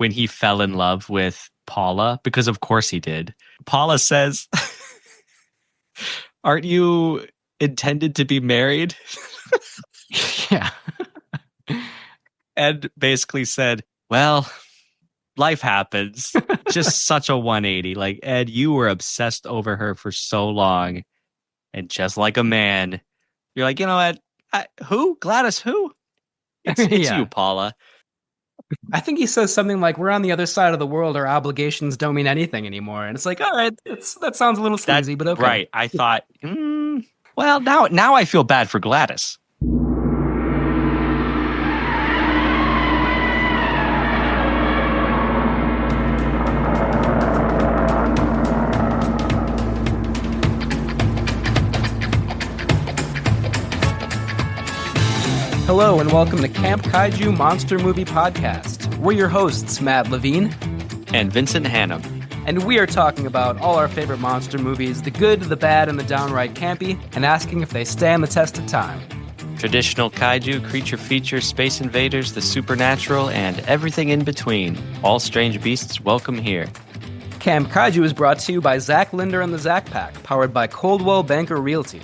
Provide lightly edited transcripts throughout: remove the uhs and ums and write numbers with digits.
when he fell in love with Paula, because of course he did. Paula says, "Aren't you intended to be married?" Yeah. Ed basically said, "Well, life happens." Just such a 180. Like, Ed, you were obsessed over her for so long. And just like a man, you're like, you know what? Who? Gladys, who? It's Yeah. you, Paula. I think he says something like, "We're on the other side of the world. Our obligations don't mean anything anymore." And it's like, all right, that sounds a little sleazy, but okay. Right. I thought, well, now I feel bad for Gladys. Hello and welcome to Camp Kaiju Monster Movie Podcast. We're your hosts, Matt Levine and Vincent Hannum. And we are talking about all our favorite monster movies, the good, the bad, and the downright campy, and asking if they stand the test of time. Traditional kaiju, creature features, space invaders, the supernatural, and everything in between. All strange beasts welcome here. Camp Kaiju is brought to you by Zach Linder and the Zach Pack, powered by Coldwell Banker Realty.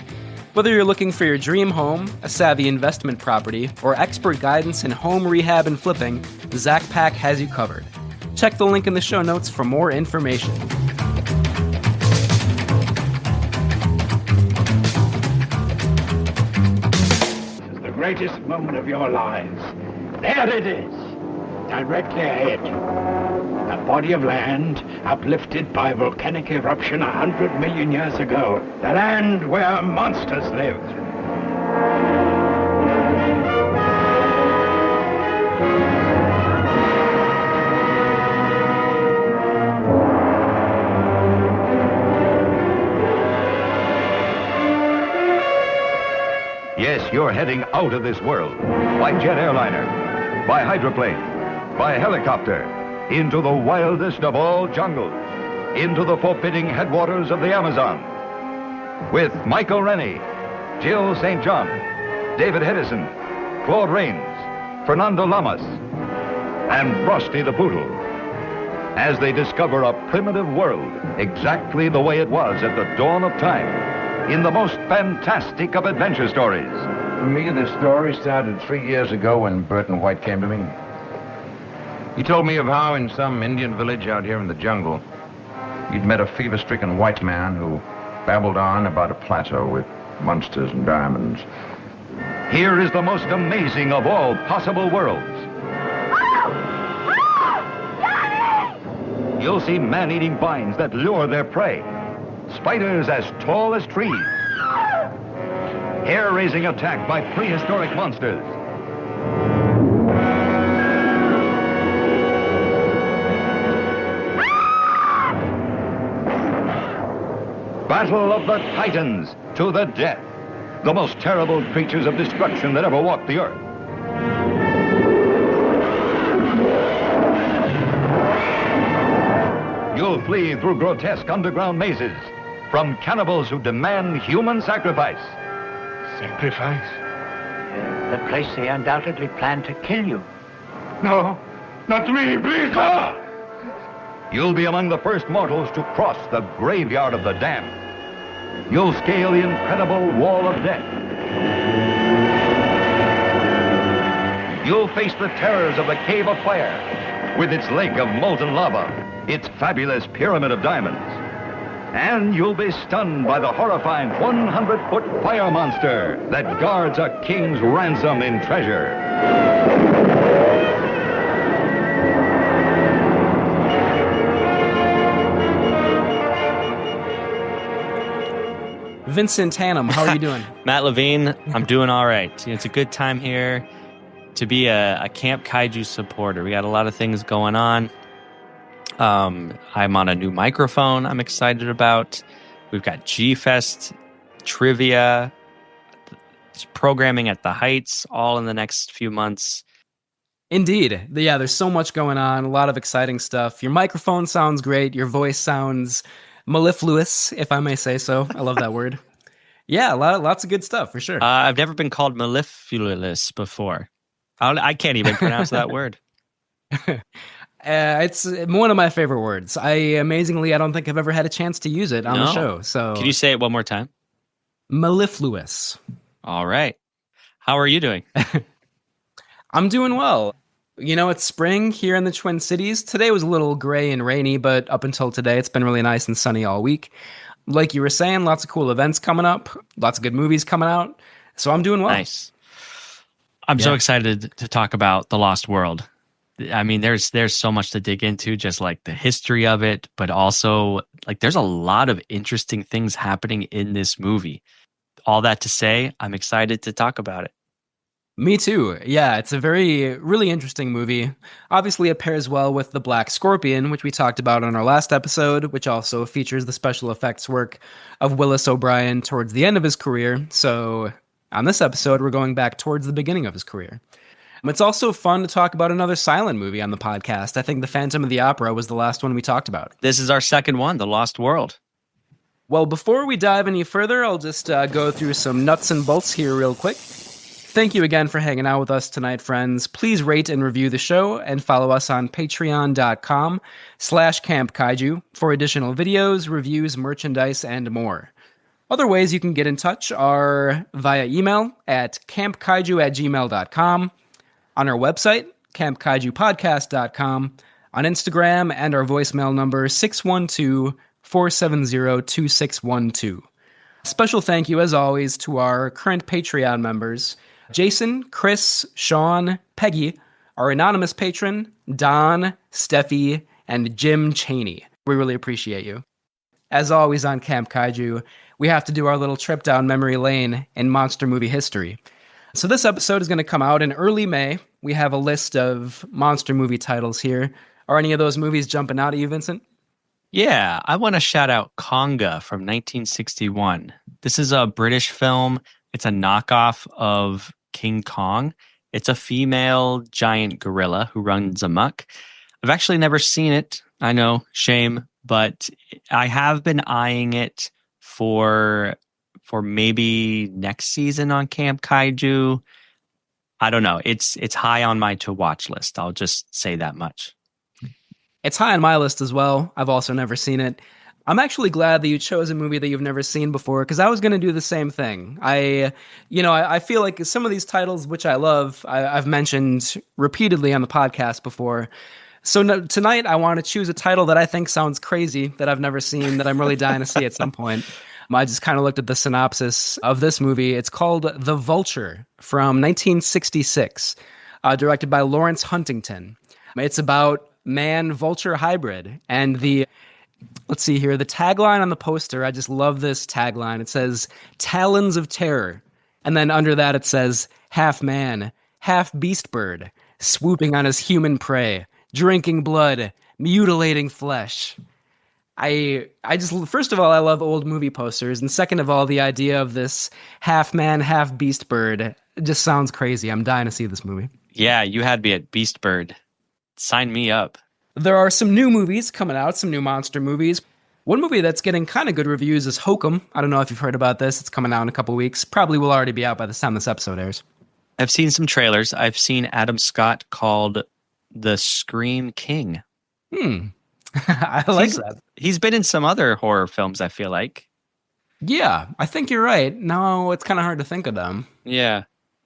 Whether you're looking for your dream home, a savvy investment property, or expert guidance in home rehab and flipping, the Zach Pack has you covered. Check the link in the show notes for more information. This is the greatest moment of your lives. There it is, directly ahead. A body of land uplifted by volcanic eruption 100 million years ago. The land where monsters live. Yes, you're heading out of this world. By jet airliner, by hydroplane, by helicopter, into the wildest of all jungles, into the forbidding headwaters of the Amazon. With Michael Rennie, Jill St. John, David Hedison, Claude Rains, Fernando Lamas, and Frosty the Poodle, as they discover a primitive world exactly the way it was at the dawn of time, in the most fantastic of adventure stories. For me, the story started 3 years ago when Burton White came to me. He told me of how in some Indian village out here in the jungle, he'd met a fever-stricken white man who babbled on about a plateau with monsters and diamonds. Here is the most amazing of all possible worlds. You'll see man-eating vines that lure their prey, spiders as tall as trees, hair-raising attack by prehistoric monsters, Battle of the Titans to the death. The most terrible creatures of destruction that ever walked the earth. You'll flee through grotesque underground mazes from cannibals who demand human sacrifice. Sacrifice? The place they undoubtedly plan to kill you. No, not me, please, no! You'll be among the first mortals to cross the graveyard of the damned. You'll scale the incredible wall of death. You'll face the terrors of the Cave of Fire, with its lake of molten lava, its fabulous pyramid of diamonds. And you'll be stunned by the horrifying 100-foot fire monster that guards a king's ransom in treasure. Vincent Hannum, how are you doing? Matt Levine, I'm doing all right. It's a good time here to be a Camp Kaiju supporter. We got a lot of things going on. I'm on a new microphone I'm excited about. We've got G-Fest, trivia, programming at the Heights, all in the next few months. Indeed. Yeah, there's so much going on, a lot of exciting stuff. Your microphone sounds great. Your voice sounds mellifluous, if I may say so. I love that word. Yeah, lots of good stuff, for sure. I've never been called mellifluous before. I can't even pronounce that word. It's one of my favorite words. I don't think I've ever had a chance to use it on the show. So, can you say it one more time? Mellifluous. All right. How are you doing? I'm doing well. It's spring here in the Twin Cities. Today was a little gray and rainy, but up until today, it's been really nice and sunny all week. Like you were saying, lots of cool events coming up, lots of good movies coming out. So I'm doing well. Nice. I'm so excited to talk about The Lost World. I mean, there's so much to dig into, just like the history of it, but also like there's a lot of interesting things happening in this movie. All that to say, I'm excited to talk about it. Me too. Yeah, it's a really interesting movie. Obviously, it pairs well with The Black Scorpion, which we talked about on our last episode, which also features the special effects work of Willis O'Brien towards the end of his career. So on this episode, we're going back towards the beginning of his career. It's also fun to talk about another silent movie on the podcast. I think The Phantom of the Opera was the last one we talked about. This is our second one, The Lost World. Well, before we dive any further, I'll just go through some nuts and bolts here real quick. Thank you again for hanging out with us tonight, friends. Please rate and review the show and follow us on patreon.com/campkaiju for additional videos, reviews, merchandise, and more. Other ways you can get in touch are via email at campkaiju@gmail.com, on our website, campkaijupodcast.com, on Instagram, and our voicemail number 612-470-2612. Special thank you, as always, to our current Patreon members, Jason, Chris, Sean, Peggy, our anonymous patron, Don, Steffi, and Jim Cheney. We really appreciate you. As always on Camp Kaiju, we have to do our little trip down memory lane in monster movie history. So this episode is going to come out in early May. We have a list of monster movie titles here. Are any of those movies jumping out at you, Vincent? Yeah, I want to shout out Conga from 1961. This is a British film. It's a knockoff of King Kong. It's a female giant gorilla who runs amok. I've actually never seen it. I know, shame, but I have been eyeing it for maybe next season on Camp Kaiju. I don't know. It's high on my to watch list. I'll just say that much. It's high on my list as well. I've also never seen it. I'm actually glad that you chose a movie that you've never seen before, because I was going to do the same thing. I feel like some of these titles, which I love, I've mentioned repeatedly on the podcast before. So tonight I want to choose a title that I think sounds crazy, that I've never seen, that I'm really dying to see at some point. I just kind of looked at the synopsis of this movie. It's called The Vulture from 1966, directed by Lawrence Huntington. It's about man-vulture hybrid, and let's see here, the tagline on the poster, I just love this tagline. It says, "Talons of Terror." And then under that it says, "Half man, half beast bird, swooping on his human prey, drinking blood, mutilating flesh." I just, first of all, I love old movie posters. And second of all, the idea of this half man, half beast bird just sounds crazy. I'm dying to see this movie. Yeah, you had me at Beast Bird. Sign me up. There are some new movies coming out, some new monster movies. One movie that's getting kind of good reviews is Hokum. I don't know if you've heard about this. It's coming out in a couple weeks. Probably will already be out by the time this episode airs. I've seen some trailers. I've seen Adam Scott called the Scream King. I like that. He's been in some other horror films, I feel like. Yeah, I think you're right. No, it's kind of hard to think of them. Yeah.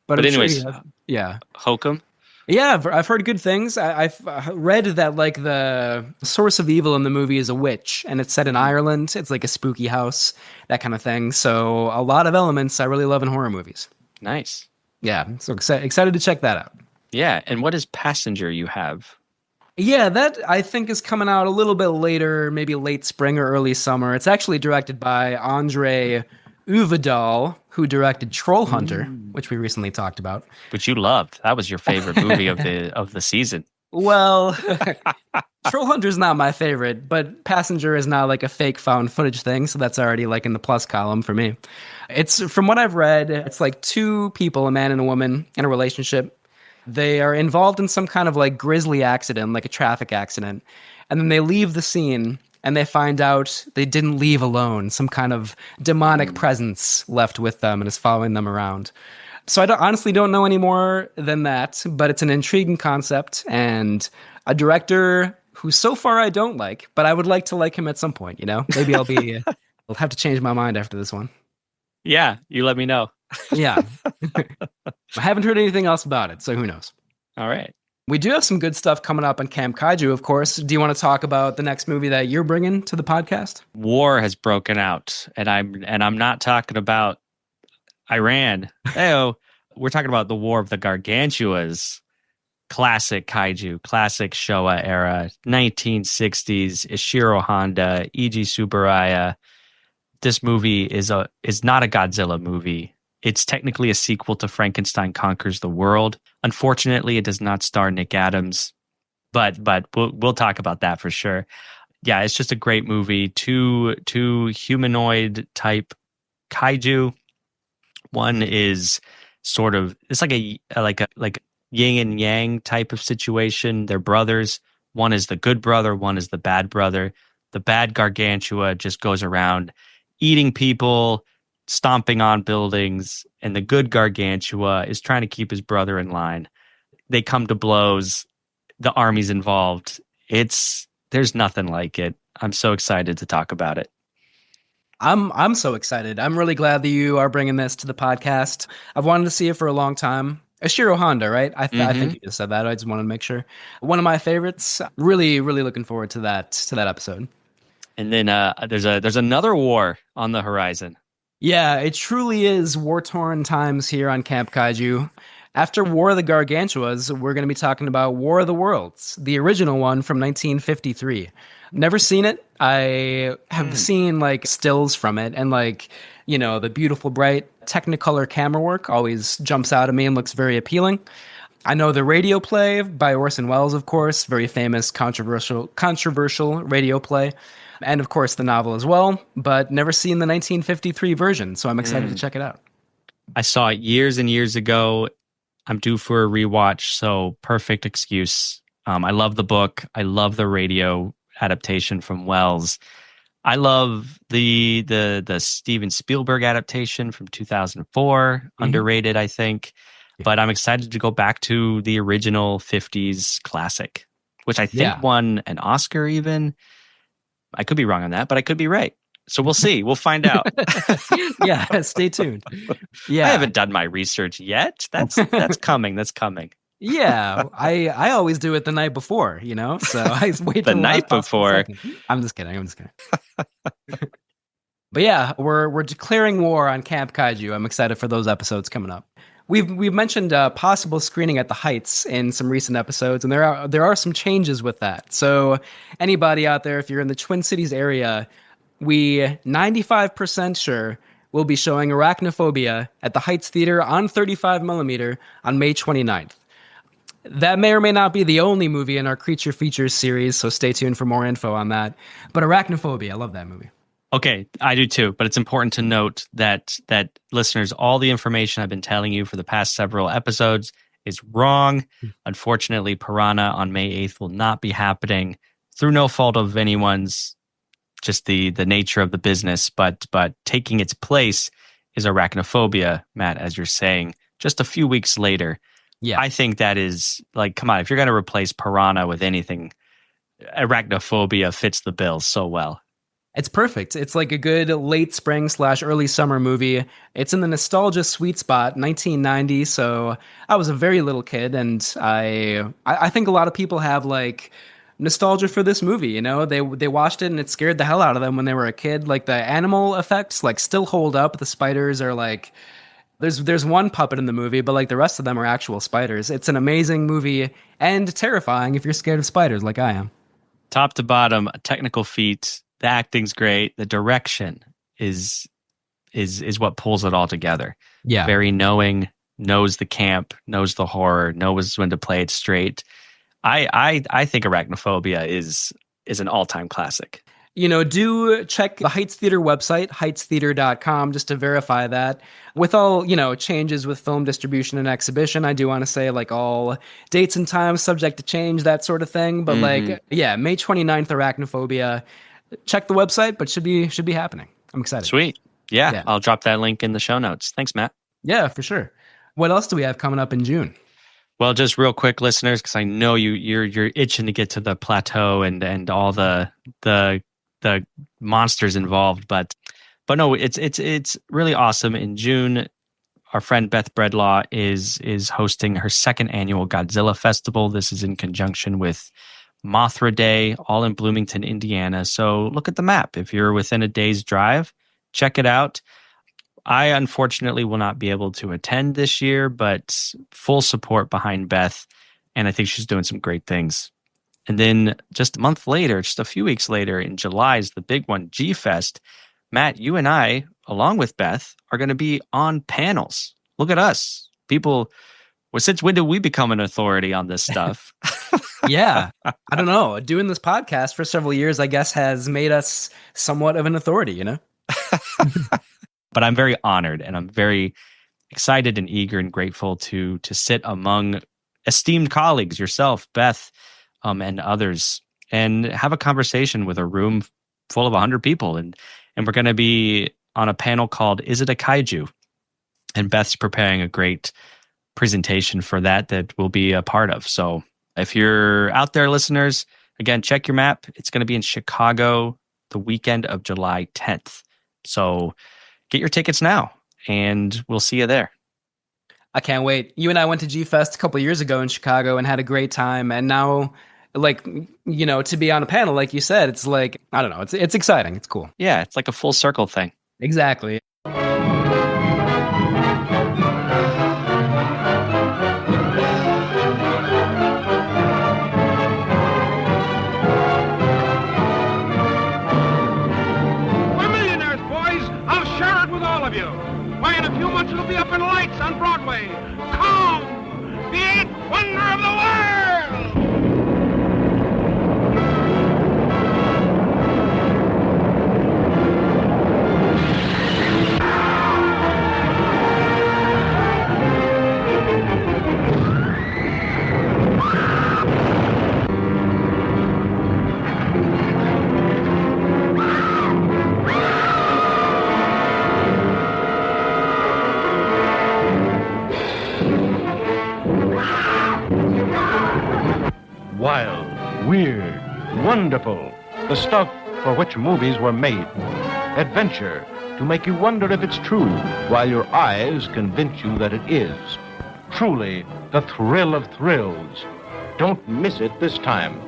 But anyways, sure yeah. Hokum? Yeah, I've heard good things. I've read that like the source of evil in the movie is a witch, and it's set in Ireland. It's like a spooky house, that kind of thing. So a lot of elements I really love in horror movies. Nice. Yeah, so excited to check that out. Yeah, and what is Passenger you have? Yeah, that I think is coming out a little bit later, maybe late spring or early summer. It's actually directed by Andre Uvedal, who directed Troll Hunter, which we recently talked about. Which you loved. That was your favorite movie of the season. Well, Troll Hunter's not my favorite, but Passenger is now like a fake found footage thing, so that's already like in the plus column for me. It's, from what I've read, it's like two people, a man and a woman, in a relationship. They are involved in some kind of like grisly accident, like a traffic accident, and then they leave the scene and they find out they didn't leave alone. Some kind of demonic presence left with them and is following them around. So I honestly don't know any more than that, but it's an intriguing concept, and a director who so far I don't like, but I would like to like him at some point, you know? Maybe I'll have to change my mind after this one. Yeah, you let me know. Yeah. I haven't heard anything else about it, so who knows? All right. We do have some good stuff coming up on Camp Kaiju, of course. Do you want to talk about the next movie that you're bringing to the podcast? War has broken out, and I'm not talking about Iran. Heyo, we're talking about the War of the Gargantuas. Classic kaiju, classic Showa era, 1960s, Ishiro Honda, Eiji Tsuburaya. This movie is not a Godzilla movie. It's technically a sequel to Frankenstein Conquers the World. Unfortunately, it does not star Nick Adams, but we'll talk about that for sure. Yeah, it's just a great movie. Two humanoid type kaiju. One is sort of, it's like a yin and yang type of situation. They're brothers. One is the good brother, one is the bad brother. The bad Gargantua just goes around eating people, stomping on buildings, and the good Gargantua is trying to keep his brother in line. They come to blows. The army's involved. There's nothing like it. I'm so excited to talk about it. I'm so excited. I'm really glad that you are bringing this to the podcast. I've wanted to see it for a long time. Ishiro Honda, right? I think you just said that. I just wanted to make sure. One of my favorites. Really, really looking forward to that episode. And then there's another war on the horizon. Yeah, it truly is war-torn times here on Camp Kaiju. After War of the Gargantuas, we're going to be talking about War of the Worlds, the original one from 1953. Never seen it. I have seen like stills from it, and like, you know, the beautiful, bright Technicolor camera work always jumps out at me and looks very appealing. I know the radio play by Orson Welles, of course, very famous, controversial radio play. And of course the novel as well, but never seen the 1953 version, so I'm excited to check it out. I saw it years and years ago. I'm due for a rewatch, so perfect excuse. I love the book. I love the radio adaptation from Wells. I love the Steven Spielberg adaptation from 2004, underrated, I think. But I'm excited to go back to the original 50s classic, which I think won an Oscar even. I could be wrong on that, but I could be right. So we'll see. We'll find out. Yeah, stay tuned. Yeah, I haven't done my research yet. That's coming. That's coming. Yeah, I always do it the night before, you know. So I wait the night before. I'm just kidding. But yeah, we're declaring war on Camp Kaiju. I'm excited for those episodes coming up. We've mentioned possible screening at the Heights in some recent episodes, and there are some changes with that. So anybody out there, if you're in the Twin Cities area, we 95% sure will be showing Arachnophobia at the Heights Theater on 35mm on May 29th. That may or may not be the only movie in our Creature Features series, so stay tuned for more info on that. But Arachnophobia, I love that movie. Okay, I do too, but it's important to note that listeners, all the information I've been telling you for the past several episodes is wrong. Unfortunately, Piranha on May 8th will not be happening through no fault of anyone's, just the nature of the business, but taking its place is Arachnophobia, Matt, as you're saying, just a few weeks later. Yeah. I think that is, like, come on, if you're going to replace Piranha with anything, Arachnophobia fits the bill so well. It's perfect. It's like a good late spring / early summer movie. It's in the nostalgia sweet spot, 1990. So I was a very little kid, and I think a lot of people have like nostalgia for this movie. You know, they watched it and it scared the hell out of them when they were a kid. Like the animal effects, like still hold up. The spiders are like, there's one puppet in the movie, but like the rest of them are actual spiders. It's an amazing movie and terrifying if you're scared of spiders, like I am. Top to bottom, a technical feat. The acting's great. The direction is what pulls it all together. Yeah. Very knowing, knows the camp, knows the horror, knows when to play it straight. I think Arachnophobia is an all-time classic. You know, do check the Heights Theater website, heightstheater.com, just to verify that. With all, you know, changes with film distribution and exhibition, I do want to say, like, all dates and times subject to change, that sort of thing. But, like, yeah, May 29th, Arachnophobia. Check the website, but should be happening. I'm excited. Sweet. Yeah, I'll drop that link in the show notes. Thanks, Matt. Yeah, for sure. What else do we have coming up in June? Well, just real quick, listeners, because I know you're itching to get to the plateau and all the monsters involved, but no, it's really awesome. In June, our friend Beth Breadlaw is hosting her second annual Godzilla Festival. This is in conjunction with Mothra Day, all in Bloomington, Indiana. So look at the map. If you're within a day's drive, check it out. I unfortunately will not be able to attend this year, but full support behind Beth, and I think she's doing some great things. And then just a month later, just a few weeks later, in July is the big one, G-Fest. Matt, you and I, along with Beth, are going to be on panels. Look at us. People, well, since when did we become an authority on this stuff? Yeah, I don't know. Doing this podcast for several years, I guess, has made us somewhat of an authority, you know? But I'm very honored, and I'm very excited and eager and grateful to sit among esteemed colleagues, yourself, Beth, and others, and have a conversation with a room full of 100 people. And we're going to be on a panel called "Is It a Kaiju?" And Beth's preparing a great presentation for that we'll be a part of. So if you're out there, listeners, again, check your map. It's going to be in Chicago the weekend of July 10th. So get your tickets now, and we'll see you there. I can't wait. You and I went to G-Fest a couple years ago in Chicago and had a great time. And now, like, you know, to be on a panel, like you said, it's like, I don't know, it's exciting. It's cool. Yeah, it's like a full circle thing. Exactly. Why, in a few months it'll be up in lights on Broadway. Kong, the eighth wonder of the world! Wild, weird, wonderful. The stuff for which movies were made. Adventure, to make you wonder if it's true, while your eyes convince you that it is. Truly, the thrill of thrills. Don't miss it this time.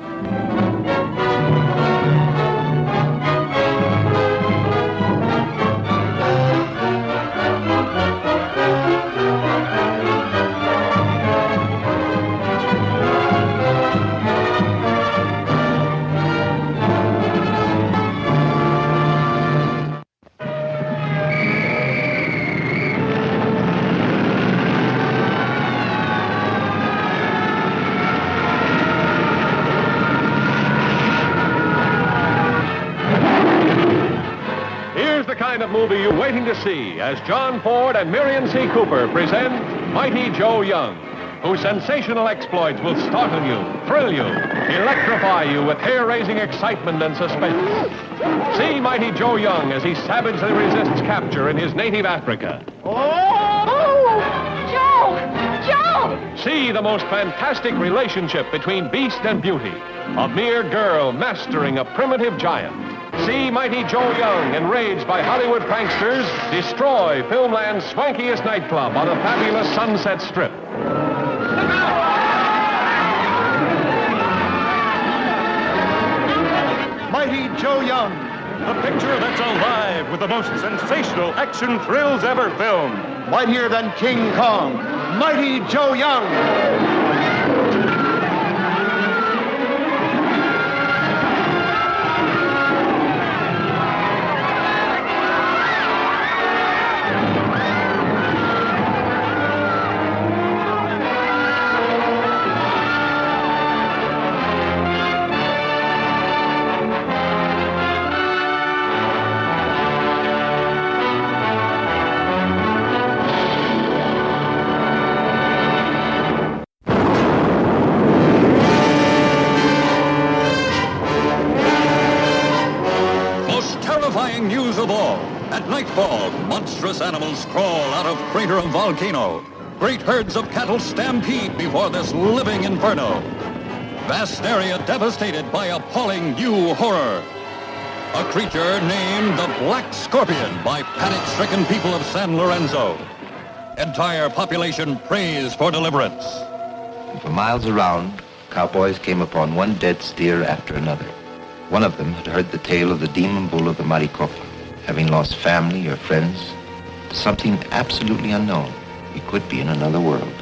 Of movie you're waiting to see as John Ford and Miriam C. Cooper present Mighty Joe Young, whose sensational exploits will startle you, thrill you, electrify you with hair-raising excitement and suspense. See Mighty Joe Young as he savagely resists capture in his native Africa. Oh, Joe! Joe! See the most fantastic relationship between beast and beauty, a mere girl mastering a primitive giant. See Mighty Joe Young, enraged by Hollywood pranksters, destroy Filmland's swankiest nightclub on a fabulous Sunset Strip. Mighty Joe Young, a picture that's alive with the most sensational action thrills ever filmed. mightier than King Kong, Mighty Joe Young. News of all. At nightfall, monstrous animals crawl out of crater of volcano. Great herds of cattle stampede before this living inferno. Vast area devastated by appalling new horror. A creature named the Black Scorpion by panic-stricken people of San Lorenzo. Entire population prays for deliverance. For miles around, cowboys came upon one dead steer after another. One of them had heard the tale of the demon bull of the Maricopa, having lost family or friends to something absolutely unknown. He could be in another world.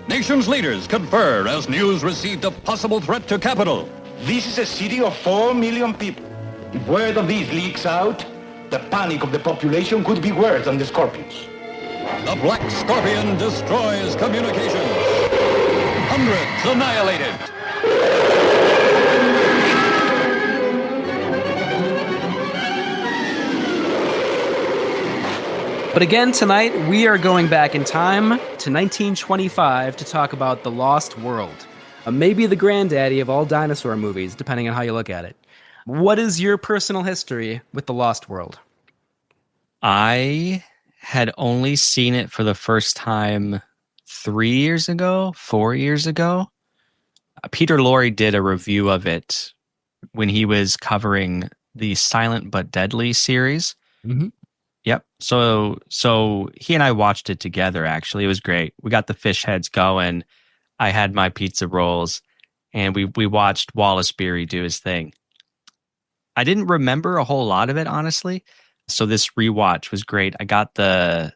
Nation's leaders confer as news received a possible threat to capital. This is a city of 4 million people. If word of these leaks out, the panic of the population could be worse than the scorpions. The Black Scorpion destroys communications. Hundreds annihilated. But again, tonight, we are going back in time to 1925 to talk about The Lost World. Maybe the granddaddy of all dinosaur movies, depending on how you look at it. What is your personal history with The Lost World? I had only seen it for the first time 4 years ago. Peter Lorre did a review of it when he was covering the Silent but Deadly series. Mm-hmm. Yep. So he and I watched it together, actually. It was great. We got the fish heads going. I had my pizza rolls, and we watched Wallace Beery do his thing. I didn't remember a whole lot of it, honestly. So this rewatch was great. I got the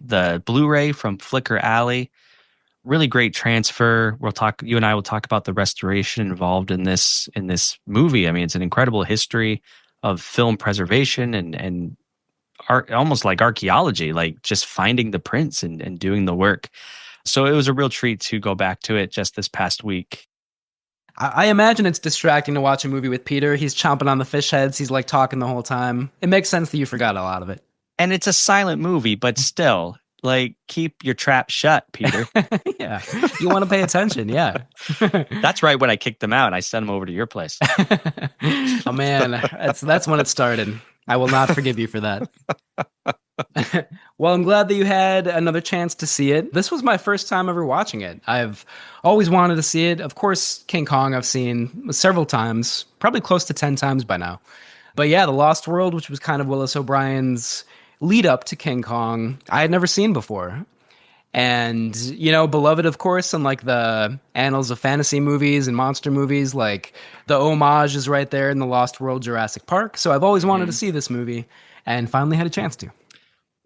Blu-ray from Flickr Alley. Really great transfer. You and I will talk about the restoration involved in this movie. I mean, it's an incredible history of film preservation and art, almost like archaeology, like just finding the prints and doing the work. So it was a real treat to go back to it just this past week. I imagine it's distracting to watch a movie with Peter. He's chomping on the fish heads. He's like talking the whole time. It makes sense that you forgot a lot of it. And it's a silent movie, but still, like, keep your trap shut, Peter. Yeah. You want to pay attention. Yeah. That's right. When I kicked them out, I sent them over to your place. Oh, man. That's when it started. I will not forgive you for that. Well, I'm glad that you had another chance to see it. This was my first time ever watching it. I've always wanted to see it. Of course, King Kong I've seen several times, probably close to 10 times by now. But yeah, The Lost World, which was kind of Willis O'Brien's lead up to King Kong, I had never seen before. And, beloved, of course, in like the annals of fantasy movies and monster movies, like the homage is right there in The Lost World Jurassic Park. So I've always wanted to see this movie and finally had a chance to.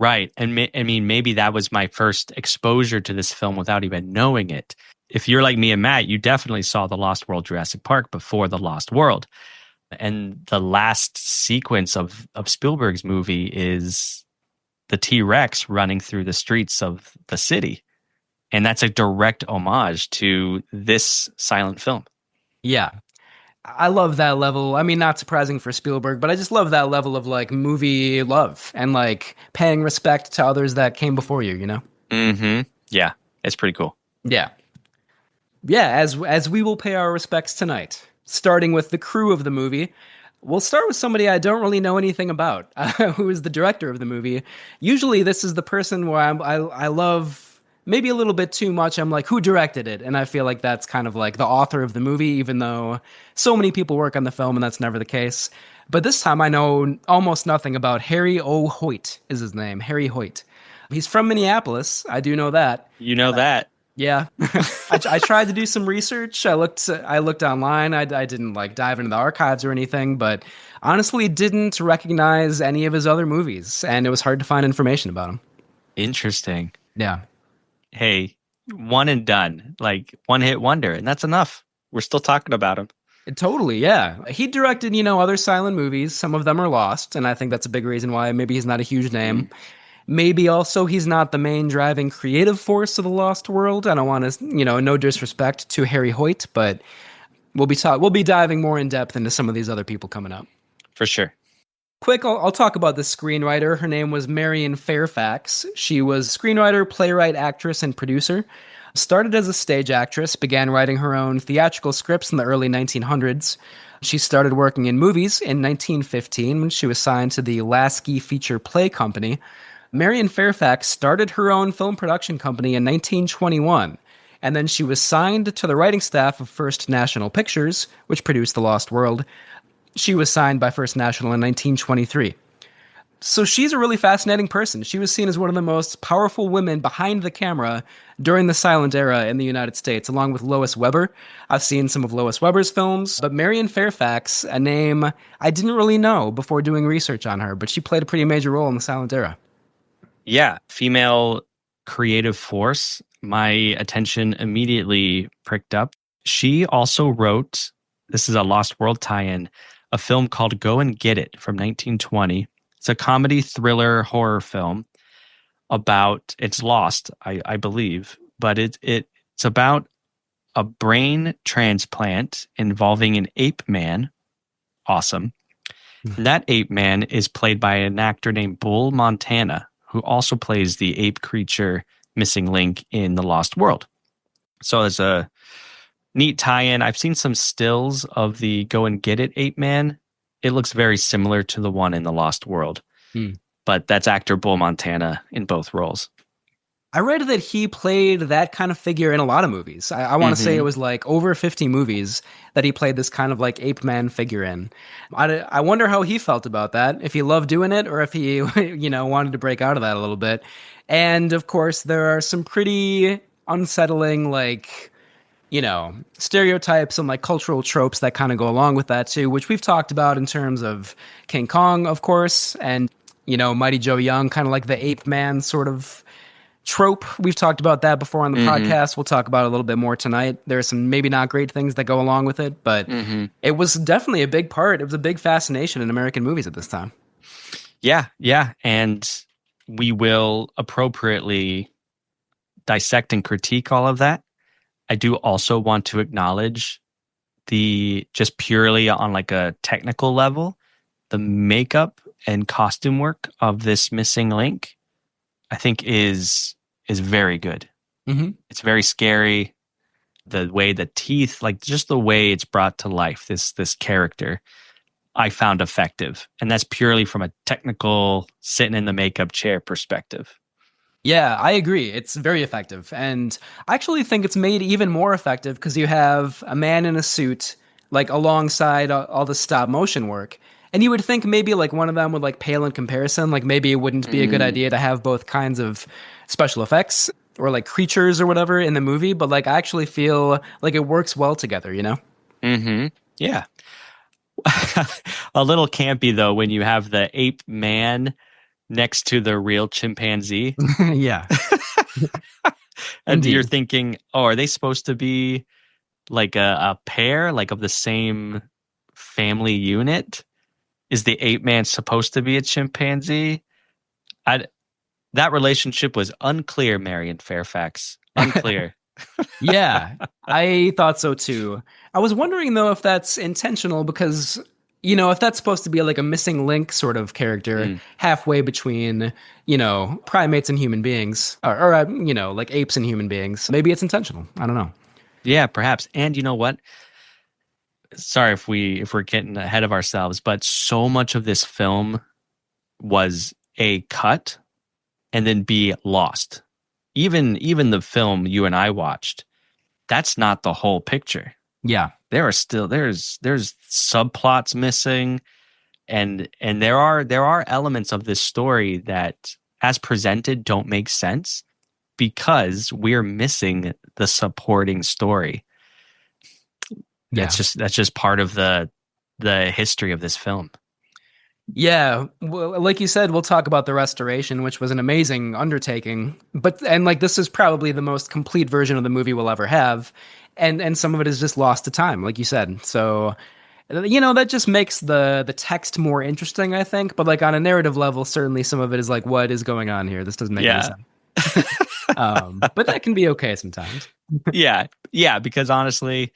Right. And maybe that was my first exposure to this film without even knowing it. If you're like me and Matt, you definitely saw The Lost World Jurassic Park before The Lost World. And the last sequence of Spielberg's movie is the T-Rex running through the streets of the city. And that's a direct homage to this silent film. Yeah. I love that level. I mean, not surprising for Spielberg, but I just love that level of like movie love and like paying respect to others that came before you, Mm-hmm. Yeah. It's pretty cool. Yeah. Yeah. As we will pay our respects tonight, starting with the crew of the movie. We'll start with somebody I don't really know anything about, who is the director of the movie. Usually this is the person where I love maybe a little bit too much. I'm like, who directed it? And I feel like that's kind of like the author of the movie, even though so many people work on the film and that's never the case. But this time I know almost nothing about Harry O. Hoyt is his name, Harry Hoyt. He's from Minneapolis. I do know that. You know that. Yeah. I tried to do some research. I looked online. I didn't like dive into the archives or anything, but honestly didn't recognize any of his other movies, and it was hard to find information about him. Interesting. Yeah. Hey, one and done, like one hit wonder, and that's enough. We're still talking about him. Totally, yeah. He directed, other silent movies. Some of them are lost, and I think that's a big reason why maybe he's not a huge name. Maybe also he's not the main driving creative force of The Lost World. I don't want to, no disrespect to Harry Hoyt, but we'll be diving more in depth into some of these other people coming up. For sure. Quick, I'll talk about the screenwriter. Her name was Marion Fairfax. She was screenwriter, playwright, actress, and producer. Started as a stage actress, began writing her own theatrical scripts in the early 1900s. She started working in movies in 1915 when she was signed to the Lasky Feature Play Company. Marion Fairfax started her own film production company in 1921, and then she was signed to the writing staff of First National Pictures, which produced The Lost World. She was signed by First National in 1923. So she's a really fascinating person. She was seen as one of the most powerful women behind the camera during the silent era in the United States, along with Lois Weber. I've seen some of Lois Weber's films, but Marion Fairfax, a name I didn't really know before doing research on her, but she played a pretty major role in the silent era. Yeah, female creative force. My attention immediately pricked up. She also wrote, this is a Lost World tie-in, a film called Go and Get It from 1920. It's a comedy thriller horror film about, it's lost, I believe, but it's about a brain transplant involving an ape man. Awesome. And that ape man is played by an actor named Bull Montana, who also plays the ape creature missing link in The Lost World. So it's a neat tie-in. I've seen some stills of the Go and Get It ape man. It looks very similar to the one in The Lost World. But that's actor Bull Montana in both roles. I read that he played that kind of figure in a lot of movies. I want to say it was like over 50 movies that he played this kind of like ape man figure in. I wonder how he felt about that, if he loved doing it or if he, wanted to break out of that a little bit. And of course, there are some pretty unsettling, stereotypes and like cultural tropes that kind of go along with that too, which we've talked about in terms of King Kong, of course, and, Mighty Joe Young, kind of like the ape man sort of trope. We've talked about that before on the podcast. We'll talk about it a little bit more tonight. There are some maybe not great things that go along with it, but it was definitely a big part. It was a big fascination in American movies at this time. Yeah. And we will appropriately dissect and critique all of that. I do also want to acknowledge just purely on like a technical level, the makeup and costume work of this missing link, I think is very good. It's very scary. The way the teeth, like just the way it's brought to life, this character, I found effective. And that's purely from a technical sitting in the makeup chair perspective. Yeah, I agree. It's very effective. And I actually think it's made even more effective because you have a man in a suit, like alongside all the stop motion work. And you would think maybe like one of them would like pale in comparison. Like maybe it wouldn't be a good idea to have both kinds of special effects or like creatures or whatever in the movie. But like I actually feel like it works well together, Yeah. A little campy though when you have the ape man next to the real chimpanzee. Yeah. And Indeed. you're thinking, oh, are they supposed to be like a pair, like of the same family unit? Is the ape man supposed to be a chimpanzee? That relationship was unclear, Marion Fairfax. Unclear. Yeah, I thought so too. I was wondering though if that's intentional because, if that's supposed to be like a missing link sort of character halfway between, primates and human beings or like apes and human beings, maybe it's intentional. I don't know. Yeah, perhaps. And you know what? Sorry if we're getting ahead of ourselves, but so much of this film was A, cut and then B, lost. Even the film you and I watched, that's not the whole picture. Yeah. There's subplots missing and there are elements of this story that as presented don't make sense because we're missing the supporting story. Yeah. That's just part of the history of this film. Yeah, well, like you said, we'll talk about the restoration, which was an amazing undertaking. And this is probably the most complete version of the movie we'll ever have, and some of it is just lost to time, like you said. So, that just makes the text more interesting, I think. But like on a narrative level, certainly some of it is like, what is going on here? This doesn't make any sense. But that can be okay sometimes. Yeah, because honestly,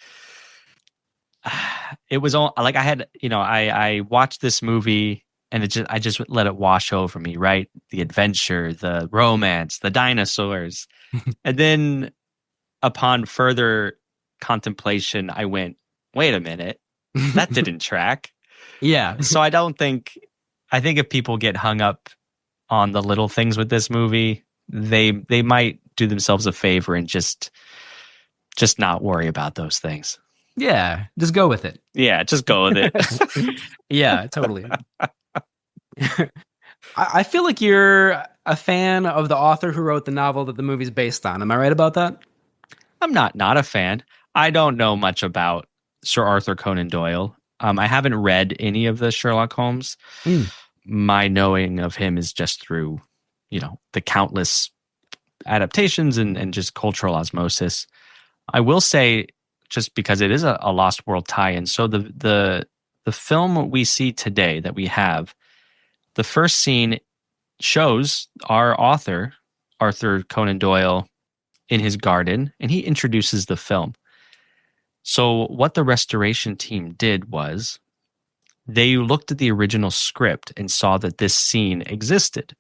it was all like I had, I watched this movie and I just let it wash over me, right? The adventure, the romance, the dinosaurs. And then upon further contemplation, I went, wait a minute, that didn't track. Yeah. So I think if people get hung up on the little things with this movie, they might do themselves a favor and just not worry about those things. Yeah, just go with it. Yeah, just go with it. Yeah, totally. I feel like you're a fan of the author who wrote the novel that the movie's based on. Am I right about that? I'm not a fan. I don't know much about Sir Arthur Conan Doyle. I haven't read any of the Sherlock Holmes. My knowing of him is just through, the countless adaptations and just cultural osmosis. I will say, just because it is a Lost World tie-in, so the film we see today that we have, the first scene shows our author, Arthur Conan Doyle, in his garden, and he introduces the film. So what the restoration team did was they looked at the original script and saw that this scene existed.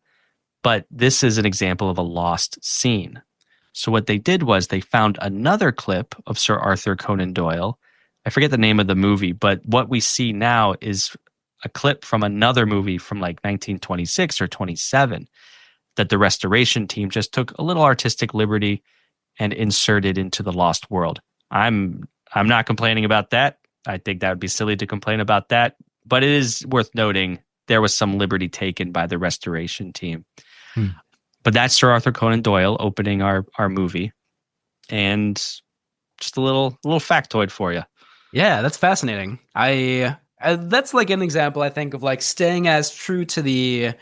But this is an example of a lost scene. So what they did was they found another clip of Sir Arthur Conan Doyle. I forget the name of the movie, but what we see now is a clip from another movie from like 1926 or 27 that the restoration team just took a little artistic liberty and inserted into the Lost World. I'm not complaining about that. I think that would be silly to complain about that, but it is worth noting there was some liberty taken by the restoration team. But that's Sir Arthur Conan Doyle opening our movie, and just a little factoid for you. Yeah, that's fascinating. That's like an example, I think, of like staying as true to the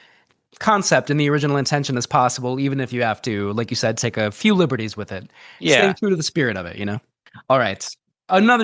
concept and the original intention as possible, even if you have to, like you said, take a few liberties with it. Yeah. Staying true to the spirit of it, All right.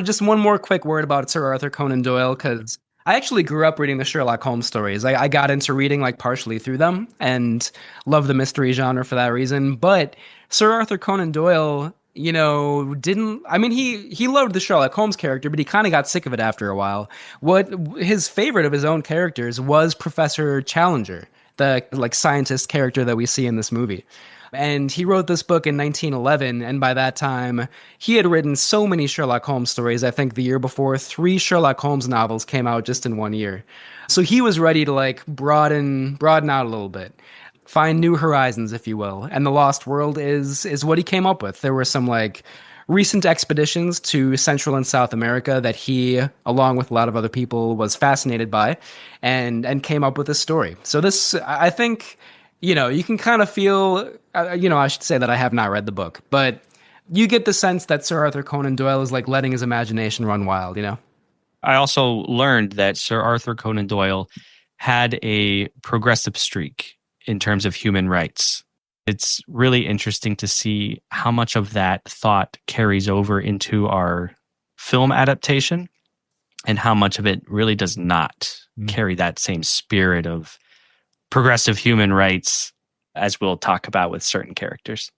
Just one more quick word about Sir Arthur Conan Doyle, because I actually grew up reading the Sherlock Holmes stories. I got into reading like partially through them and love the mystery genre for that reason. But Sir Arthur Conan Doyle, he loved the Sherlock Holmes character, but he kind of got sick of it after a while. What his favorite of his own characters was Professor Challenger, the like scientist character that we see in this movie. And he wrote this book in 1911, and by that time, he had written so many Sherlock Holmes stories. I think the year before, 3 Sherlock Holmes novels came out just in 1 year. So he was ready to like broaden out a little bit, find new horizons, if you will. And the Lost World is what he came up with. There were some like recent expeditions to Central and South America that he, along with a lot of other people, was fascinated by, and came up with this story. So this, I think, you can kind of feel, I should say that I have not read the book, but you get the sense that Sir Arthur Conan Doyle is like letting his imagination run wild, I also learned that Sir Arthur Conan Doyle had a progressive streak in terms of human rights. It's really interesting to see how much of that thought carries over into our film adaptation and how much of it really does not carry that same spirit of progressive human rights, as we'll talk about with certain characters.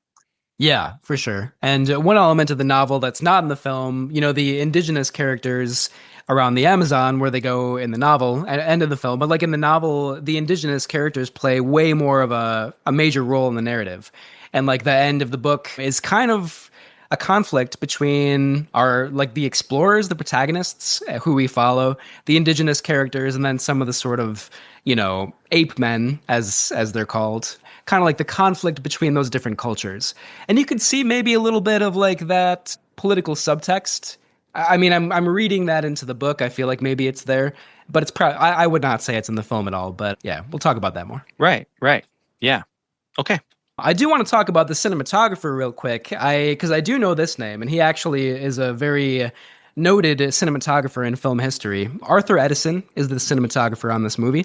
Yeah, for sure. And one element of the novel that's not in the film, the indigenous characters around the Amazon, where they go in the novel, at the end of the film, but like in the novel, the indigenous characters play way more of a major role in the narrative. And like the end of the book is kind of a conflict between the explorers, the protagonists, who we follow, the indigenous characters, and then some of the sort of, ape men, as they're called, kind of like the conflict between those different cultures. And you could see maybe a little bit of like that political subtext. I mean, I'm reading that into the book. I feel like maybe it's there, but it's probably, I would not say it's in the film at all, but yeah, we'll talk about that more. Right. Yeah. Okay. I do want to talk about the cinematographer real quick, because I do know this name, and he actually is a very noted cinematographer in film history. Arthur Edison is the cinematographer on this movie.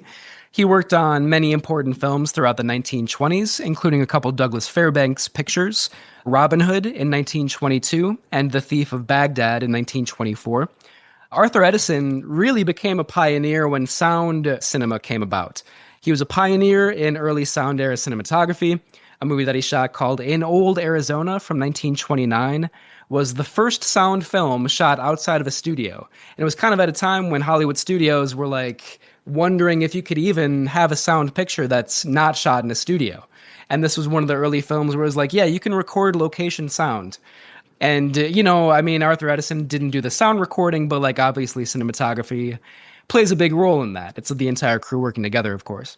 He worked on many important films throughout the 1920s, including a couple Douglas Fairbanks pictures, Robin Hood in 1922, and The Thief of Baghdad in 1924. Arthur Edison really became a pioneer when sound cinema came about. He was a pioneer in early sound era cinematography. A movie that he shot called In Old Arizona from 1929 was the first sound film shot outside of a studio. And it was kind of at a time when Hollywood studios were like wondering if you could even have a sound picture that's not shot in a studio. And this was one of the early films where it was like, yeah, you can record location sound. And, Arthur Edison didn't do the sound recording, but like obviously cinematography plays a big role in that. It's the entire crew working together, of course.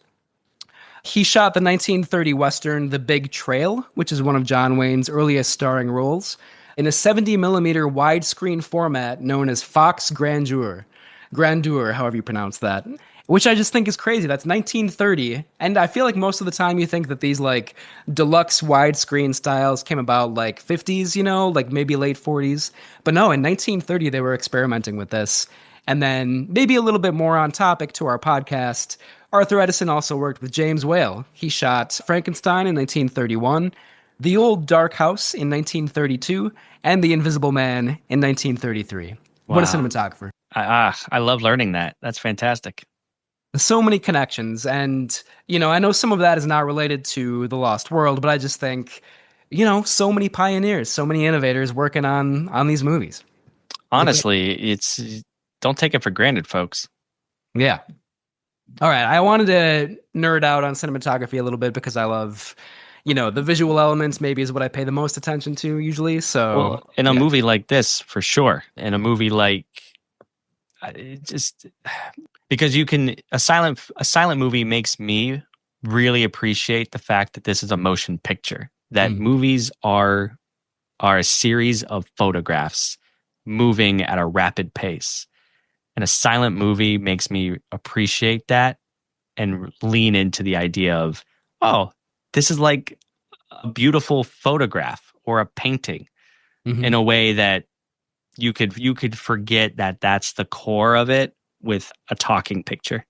He shot the 1930 Western The Big Trail, which is one of John Wayne's earliest starring roles, in a 70 millimeter widescreen format known as Fox Grandeur. Grandeur, however you pronounce that. Which I just think is crazy. That's 1930. And I feel like most of the time you think that these like deluxe widescreen styles came about like 50s, like maybe late 40s. But no, in 1930 they were experimenting with this. And then maybe a little bit more on topic to our podcast, Arthur Edison also worked with James Whale. He shot Frankenstein in 1931, The Old Dark House in 1932, and The Invisible Man in 1933. Wow. What a cinematographer. I love learning that. That's fantastic. So many connections. And, I know some of that is not related to The Lost World, but I just think, so many pioneers, so many innovators working on these movies. Honestly, don't take it for granted, folks. Yeah. All right. I wanted to nerd out on cinematography a little bit because I love, the visual elements maybe is what I pay the most attention to usually. So in a movie like this, for sure. In a movie like because a silent movie makes me really appreciate the fact that this is a motion picture, that movies are a series of photographs moving at a rapid pace. And a silent movie makes me appreciate that and lean into the idea of, oh, this is like a beautiful photograph or a painting in a way that you could forget that that's the core of it with a talking picture.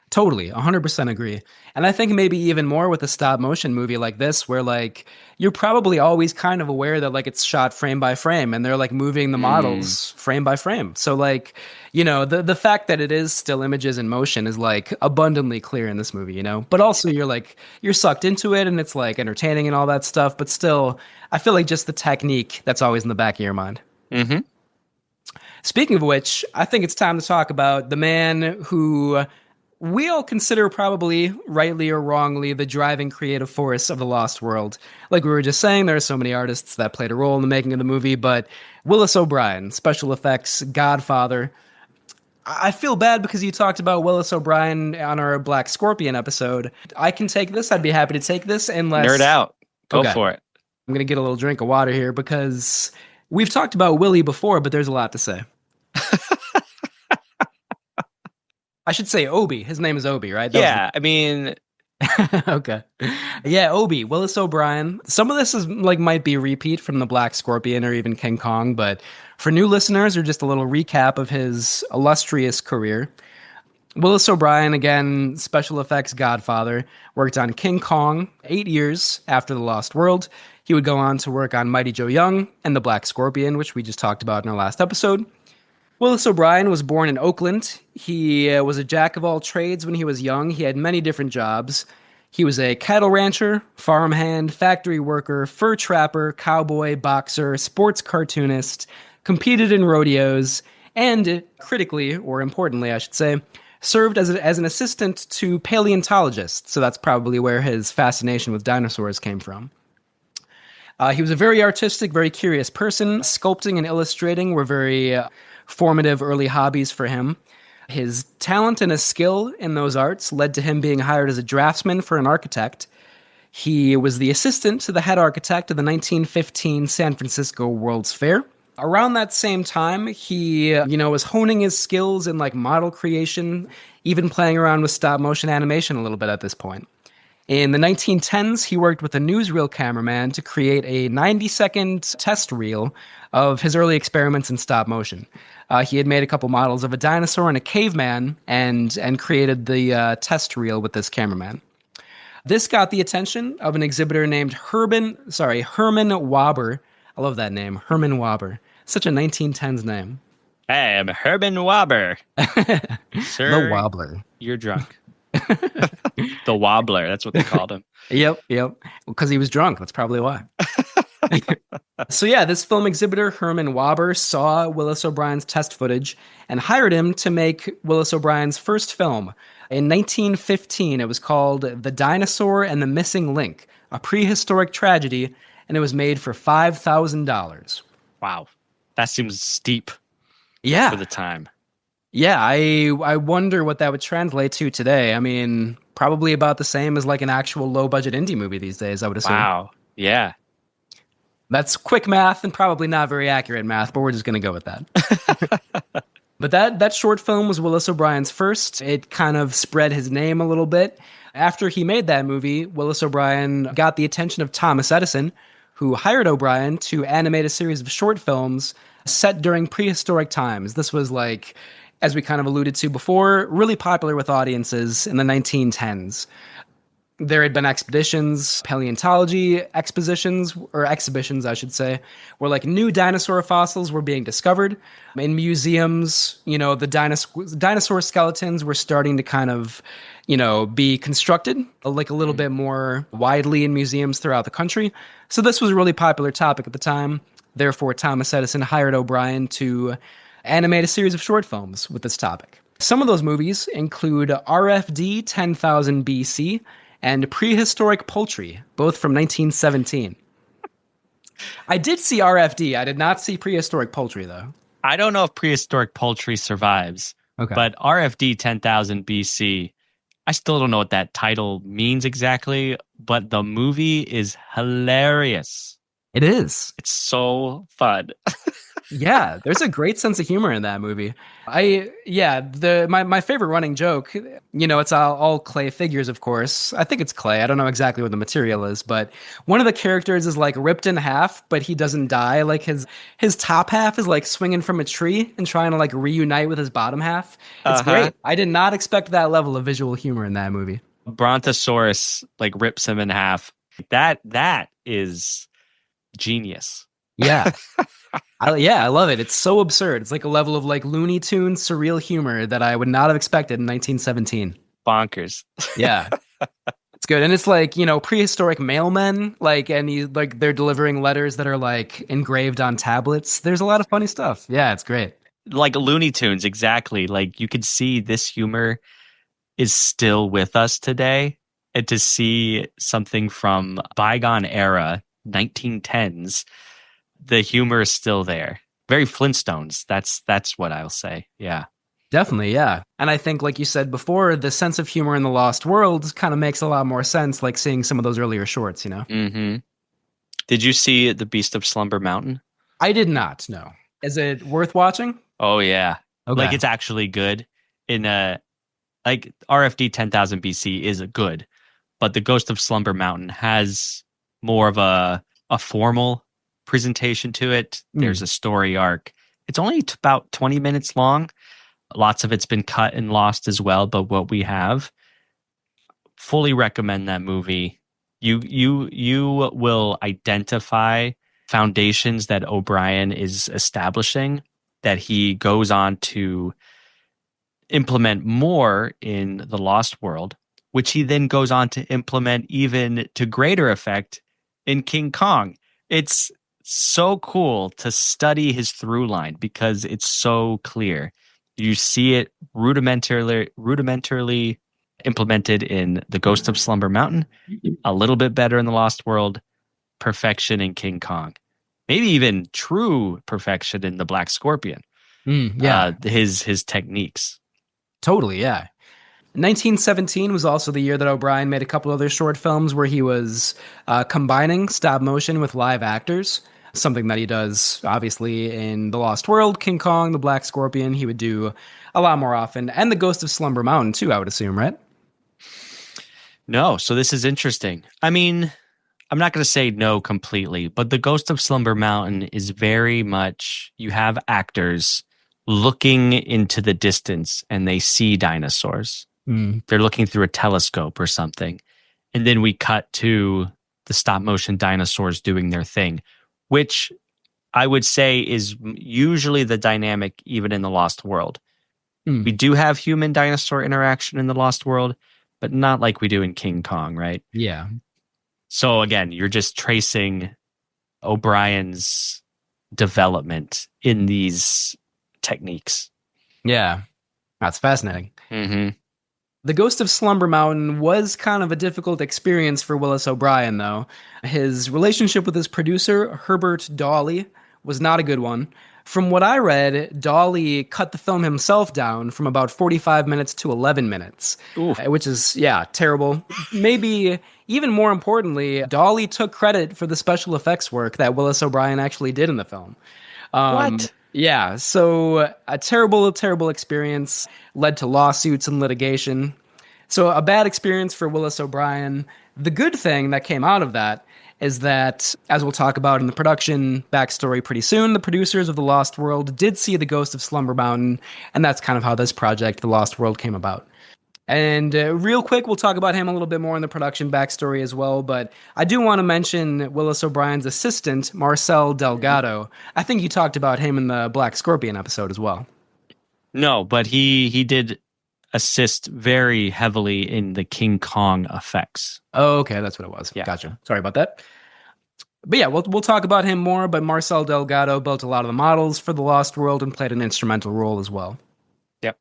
Totally, 100% agree. And I think maybe even more with a stop motion movie like this, where like you're probably always kind of aware that like it's shot frame by frame and they're like moving the models frame by frame. So like, the fact that it is still images in motion is like abundantly clear in this movie, but also you're sucked into it and it's like entertaining and all that stuff. But still, I feel like just the technique that's always in the back of your mind. Mm-hmm. Speaking of which, I think it's time to talk about the man who we all consider probably, rightly or wrongly, the driving creative force of The Lost World. Like we were just saying, there are so many artists that played a role in the making of the movie, but Willis O'Brien, special effects godfather. I feel bad because you talked about Willis O'Brien on our Black Scorpion episode. I can take this. I'd be happy to take this unless... Nerd out. Go for it. I'm going to get a little drink of water here because we've talked about Willie before, but there's a lot to say. I should say Obi. His name is Obi, right? I mean... Okay. Yeah, Obi, Willis O'Brien. Some of this is like might be a repeat from the Black Scorpion or even King Kong, but for new listeners or just a little recap of his illustrious career. Willis O'Brien, again, special effects godfather, worked on King Kong 8 years after The Lost World. He would go on to work on Mighty Joe Young and The Black Scorpion, which we just talked about in our last episode. Willis O'Brien was born in Oakland. He was a jack of all trades when he was young. He had many different jobs. He was a cattle rancher, farmhand, factory worker, fur trapper, cowboy, boxer, sports cartoonist, competed in rodeos, and critically, or importantly, I should say, served as an assistant to paleontologists. So that's probably where his fascination with dinosaurs came from. He was a very artistic, very curious person. Sculpting and illustrating were very formative early hobbies for him. His talent and his skill in those arts led to him being hired as a draftsman for an architect. He was the assistant to the head architect of the 1915 San Francisco World's Fair. Around that same time, he, was honing his skills in like model creation, even playing around with stop motion animation a little bit at this point. In the 1910s, he worked with a newsreel cameraman to create a 90-second test reel of his early experiments in stop motion. He had made a couple models of a dinosaur and a caveman and created the test reel with this cameraman. This got the attention of an exhibitor named Herman Waber. I love that name, Herman Waber. Such a 1910s name. Hey, I'm Herman Waber. Sir, the Wobbler. You're drunk. The Wobbler, that's what they called him. Yep. Because he was drunk. That's probably why. So yeah, this film exhibitor, Herman Waber, saw Willis O'Brien's test footage and hired him to make Willis O'Brien's first film. In 1915, it was called The Dinosaur and the Missing Link, a prehistoric tragedy, and it was made for $5,000. Wow. That seems steep for the time. Yeah, I wonder what that would translate to today. I mean, probably about the same as like an actual low budget indie movie these days, I would assume. Wow. Yeah. That's quick math and probably not very accurate math, but we're just going to go with that. But that short film was Willis O'Brien's first. It kind of spread his name a little bit. After he made that movie, Willis O'Brien got the attention of Thomas Edison, who hired O'Brien to animate a series of short films set during prehistoric times. This was like, as we kind of alluded to before, really popular with audiences in the 1910s. There had been expeditions, paleontology expositions, or exhibitions, I should say, where like new dinosaur fossils were being discovered. In museums, the dinosaur skeletons were starting to kind of, be constructed like a little bit more widely in museums throughout the country. So this was a really popular topic at the time. Therefore, Thomas Edison hired O'Brien to animate a series of short films with this topic. Some of those movies include RFD 10,000 BC, and Prehistoric Poultry, both from 1917. I did see RFD. I did not see Prehistoric Poultry, though. I don't know if Prehistoric Poultry survives, but RFD 10,000 BC, I still don't know what that title means exactly, but the movie is hilarious. It is. It's so fun. Yeah, there's a great sense of humor in that movie. My favorite running joke, it's all clay figures, of course. I think it's clay. I don't know exactly what the material is, but one of the characters is like ripped in half, but he doesn't die. Like his top half is like swinging from a tree and trying to like reunite with his bottom half. It's great. I did not expect that level of visual humor in that movie. Brontosaurus like rips him in half. That is genius. Yeah. I love it. It's so absurd. It's like a level of like Looney Tunes surreal humor that I would not have expected in 1917. Bonkers. Yeah. It's good. And it's like, prehistoric mailmen, and they're delivering letters that are like engraved on tablets. There's a lot of funny stuff. Yeah, it's great. Like Looney Tunes, exactly. Like you could see this humor is still with us today. And to see something from bygone era, 1910s, the humor is still there. Very Flintstones. That's what I'll say. Yeah. Definitely, yeah. And I think, like you said before, the sense of humor in The Lost World kind of makes a lot more sense, like seeing some of those earlier shorts, Mm-hmm. Did you see The Beast of Slumber Mountain? I did not, no. Is it worth watching? Oh, yeah. Okay. Like, it's actually good. Like, RFD 10,000 BC is good, but The Ghost of Slumber Mountain has more of a formal presentation to it. There's a story arc. It's only about 20 minutes long. Lots of it's been cut and lost as well, but what we have, fully recommend that movie. You will identify foundations that O'Brien is establishing that he goes on to implement more in The Lost World, which he then goes on to implement even to greater effect in King Kong. It's so cool to study his through line because it's so clear. You see it rudimentarily implemented in The Ghost of Slumber Mountain, a little bit better in The Lost World, perfection in King Kong, maybe even true perfection in The Black Scorpion. His techniques. Totally, yeah. 1917 was also the year that O'Brien made a couple other short films where he was combining stop motion with live actors. Something that he does, obviously, in The Lost World, King Kong, The Black Scorpion. He would do a lot more often. And The Ghost of Slumber Mountain, too, I would assume, right? No, so this is interesting. I mean, I'm not going to say no completely, but The Ghost of Slumber Mountain is very much, you have actors looking into the distance and they see dinosaurs. They're looking through a telescope or something. And then we cut to the stop motion dinosaurs doing their thing, which I would say is usually the dynamic even in The Lost World. We do have human dinosaur interaction in The Lost World, but not like we do in King Kong, right? Yeah. So again, you're just tracing O'Brien's development in these techniques. Yeah. That's fascinating. Mm-hmm. The Ghost of Slumber Mountain was kind of a difficult experience for Willis O'Brien, though. His relationship with his producer, Herbert Dawley, was not a good one. From what I read, Dolly cut the film himself down from about 45 minutes to 11 minutes, which is, yeah, terrible. Maybe even more importantly, Dolly took credit for the special effects work that Willis O'Brien actually did in the film. What? Yeah, so a terrible, terrible experience led to lawsuits and litigation. So a bad experience for Willis O'Brien. The good thing that came out of that is that, as we'll talk about in the production backstory pretty soon, the producers of The Lost World did see the ghost of Slumber Mountain, and that's kind of how this project, The Lost World, came about. And real quick, we'll talk about him a little bit more in the production backstory as well, but I do want to mention Willis O'Brien's assistant, Marcel Delgado. I think you talked about him in the Black Scorpion episode as well. No, but he did assist very heavily in the King Kong effects. Oh, okay, that's what it was. Yeah. Gotcha. Sorry about that. But yeah, we'll talk about him more, but Marcel Delgado built a lot of the models for The Lost World and played an instrumental role as well. Yep.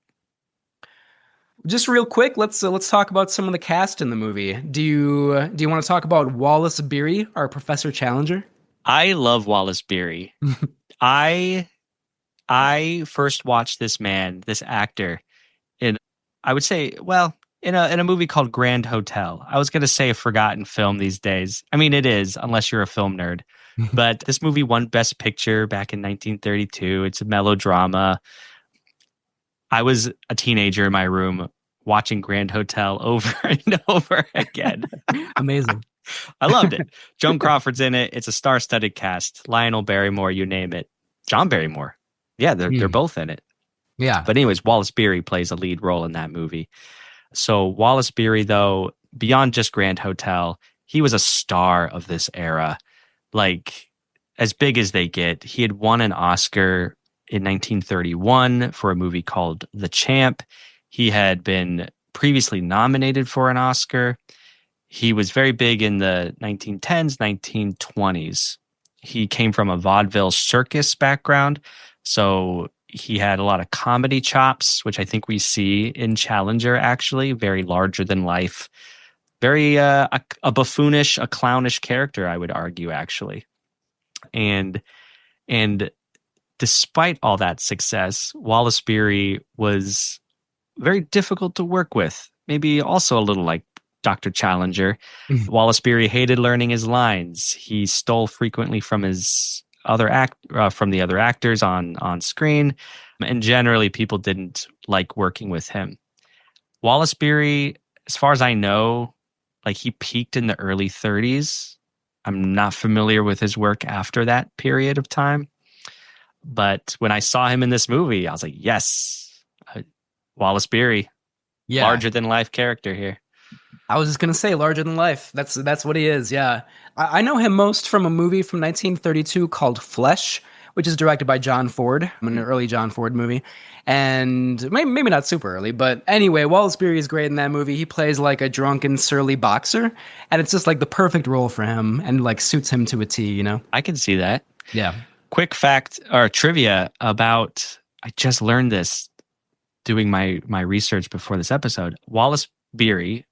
Just real quick, let's talk about some of the cast in the movie. Do you want to talk about Wallace Beery, our Professor Challenger? I love Wallace Beery. I first watched this actor in, I would say, well, in a movie called Grand Hotel. I was going to say a forgotten film these days. I mean, it is, unless you're a film nerd. But this movie won Best Picture back in 1932. It's a melodrama. I was a teenager in my room watching Grand Hotel over and over again. Amazing. I loved it. Joan Crawford's in it. It's a star-studded cast. Lionel Barrymore, you name it. John Barrymore. Yeah, they're both in it. Yeah. But anyways, Wallace Beery plays a lead role in that movie. So Wallace Beery, though, beyond just Grand Hotel, he was a star of this era. Like, as big as they get. He had won an Oscar in 1931 for a movie called The Champ. He had been previously nominated for an Oscar. He was very big in the 1910s, 1920s. He came from a vaudeville circus background, so he had a lot of comedy chops, which I think we see in Challenger, actually. Very larger than life. Very a buffoonish, a clownish character, I would argue, actually. And despite all that success, Wallace Beery was very difficult to work with. Maybe also a little like Dr. Challenger. Wallace Beery hated learning his lines. He stole frequently from his from the other actors on screen, and generally people didn't like working with him. Wallace Beery, as far as I know, like he peaked in the early 30s. I'm not familiar with his work after that period of time, but when I saw him in this movie, I was like, yes, Wallace Beery, larger than life character here. I was just going to say larger than life. That's what he is. Yeah. I know him most from a movie from 1932 called Flesh, which is directed by John Ford, an early John Ford movie. And maybe not super early, but anyway, Wallace Beery is great in that movie. He plays like a drunken, surly boxer, and it's just like the perfect role for him and like suits him to a T, you know? I can see that. Yeah. Quick fact or trivia about, I just learned this doing my research before this episode. Wallace Beery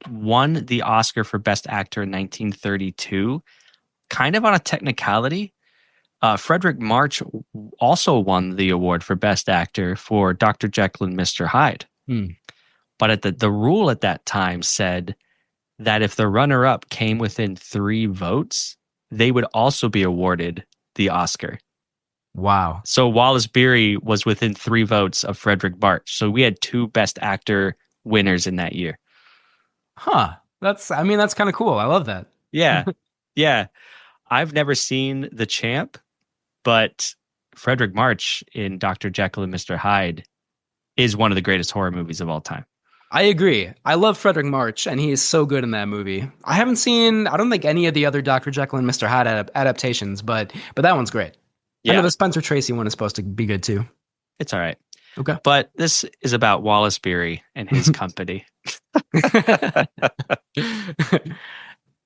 won the Oscar for Best Actor in 1932, kind of on a technicality. Frederick March also won the award for Best Actor for Dr. Jekyll and Mr. Hyde. But the rule at that time said that if the runner-up came within 3 votes, they would also be awarded the Oscar. Wow. So Wallace Beery was within 3 votes of Frederick March. So we had 2 Best Actor winners in that year. Huh. That's kind of cool. I love that. Yeah. Yeah. I've never seen The Champ, but Frederick March in Dr. Jekyll and Mr. Hyde is one of the greatest horror movies of all time. I agree. I love Frederick March, and he is so good in that movie. I haven't seen, I don't think, any of the other Dr. Jekyll and Mr. Hyde adaptations, but that one's great. Yeah. I know the Spencer Tracy one is supposed to be good too. It's all right. Okay. But this is about Wallace Beery and his company.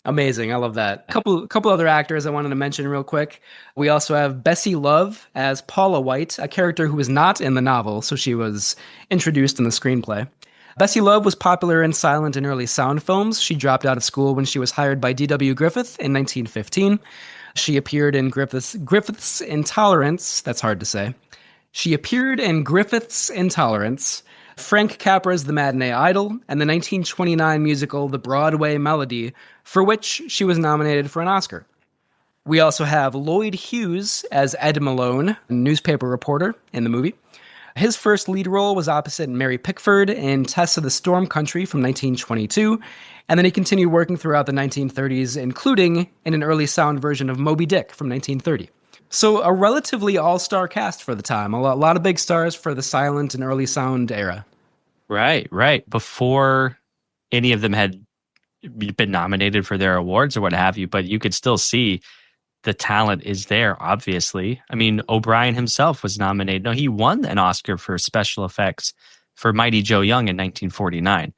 Amazing. I love that. A couple other actors I wanted to mention real quick. We also have Bessie Love as Paula White, a character who was not in the novel, so she was introduced in the screenplay. Bessie Love was popular in silent and early sound films. She dropped out of school when she was hired by D.W. Griffith in 1915. She appeared in Griffith's Intolerance. That's hard to say. She appeared in Griffith's Intolerance, Frank Capra's The Matinee Idol, and the 1929 musical The Broadway Melody, for which she was nominated for an Oscar. We also have Lloyd Hughes as Ed Malone, a newspaper reporter in the movie. His first lead role was opposite Mary Pickford in Tess of the Storm Country from 1922, and then he continued working throughout the 1930s, including in an early sound version of Moby Dick from 1930. So a relatively all-star cast for the time. A lot of big stars for the silent and early sound era. Right. Before any of them had been nominated for their awards or what have you, but you could still see the talent is there, obviously. I mean, O'Brien himself was nominated. No, he won an Oscar for special effects for Mighty Joe Young in 1949.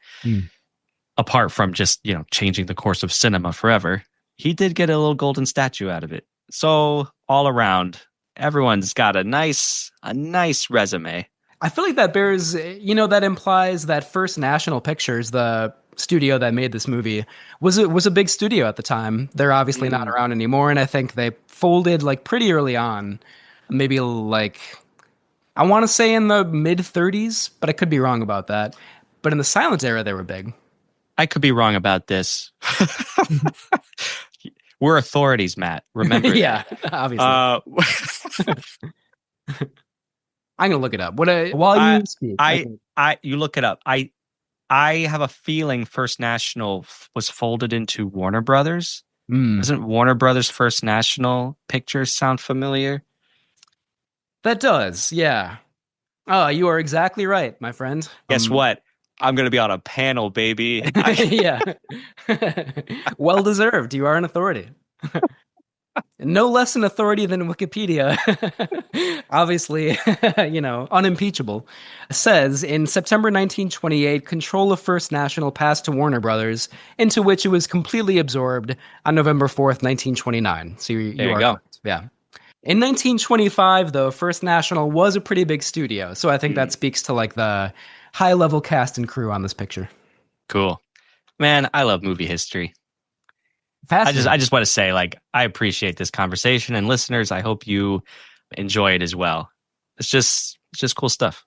Apart from just, changing the course of cinema forever, he did get a little golden statue out of it. So all around, everyone's got a nice resume. I feel like that bears, that implies that First National Pictures, the studio that made this movie, was a big studio at the time. They're obviously not around anymore, and I think they folded pretty early on. Maybe I want to say in the mid-30s, but I could be wrong about that. But in the silent era, they were big. I could be wrong about this. We're authorities, Matt. Remember yeah, obviously. I'm gonna look it up. While you speak, you look it up. I have a feeling First National was folded into Warner Brothers. Doesn't Warner Brothers First National Pictures sound familiar? That does, yeah. Oh, you are exactly right, my friend. Guess what? I'm going to be on a panel, baby. Yeah. Well deserved. You are an authority. No less an authority than Wikipedia. Obviously, unimpeachable. Says, in September 1928, control of First National passed to Warner Brothers, into which it was completely absorbed on November 4th, 1929. So you are go. Correct. Yeah. In 1925, though, First National was a pretty big studio. So I think that speaks to the high-level cast and crew on this picture. Cool. Man, I love movie history. I just want to say, I appreciate this conversation, and listeners, I hope you enjoy it as well. It's just cool stuff.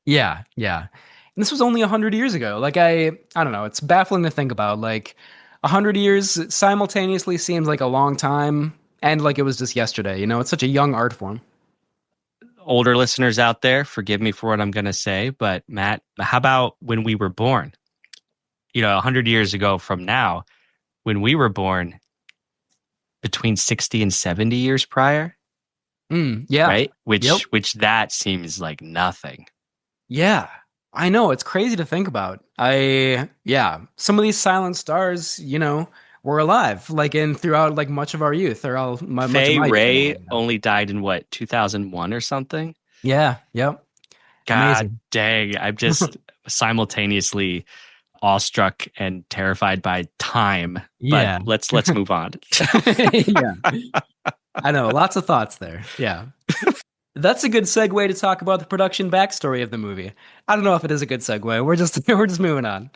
Yeah. And this was only 100 years ago. I don't know. It's baffling to think about. 100 years simultaneously seems like a long time, and it was just yesterday. It's such a young art form. Older listeners out there, forgive me for what I'm going to say, but Matt, how about when we were born? 100 years ago from now, when we were born, between 60 and 70 years prior. Yeah. Right? Which that seems like nothing. Yeah. I know. It's crazy to think about. Some of these silent stars, were alive, throughout much of our youth. They're all Fay Ray only died in 2001 or something? Yeah. Yep. God Amazing. dang. I'm just simultaneously awestruck and terrified by time. Yeah. But let's move on. Yeah. I know. Lots of thoughts there. Yeah. That's a good segue to talk about the production backstory of the movie. I don't know if it is a good segue. We're just moving on.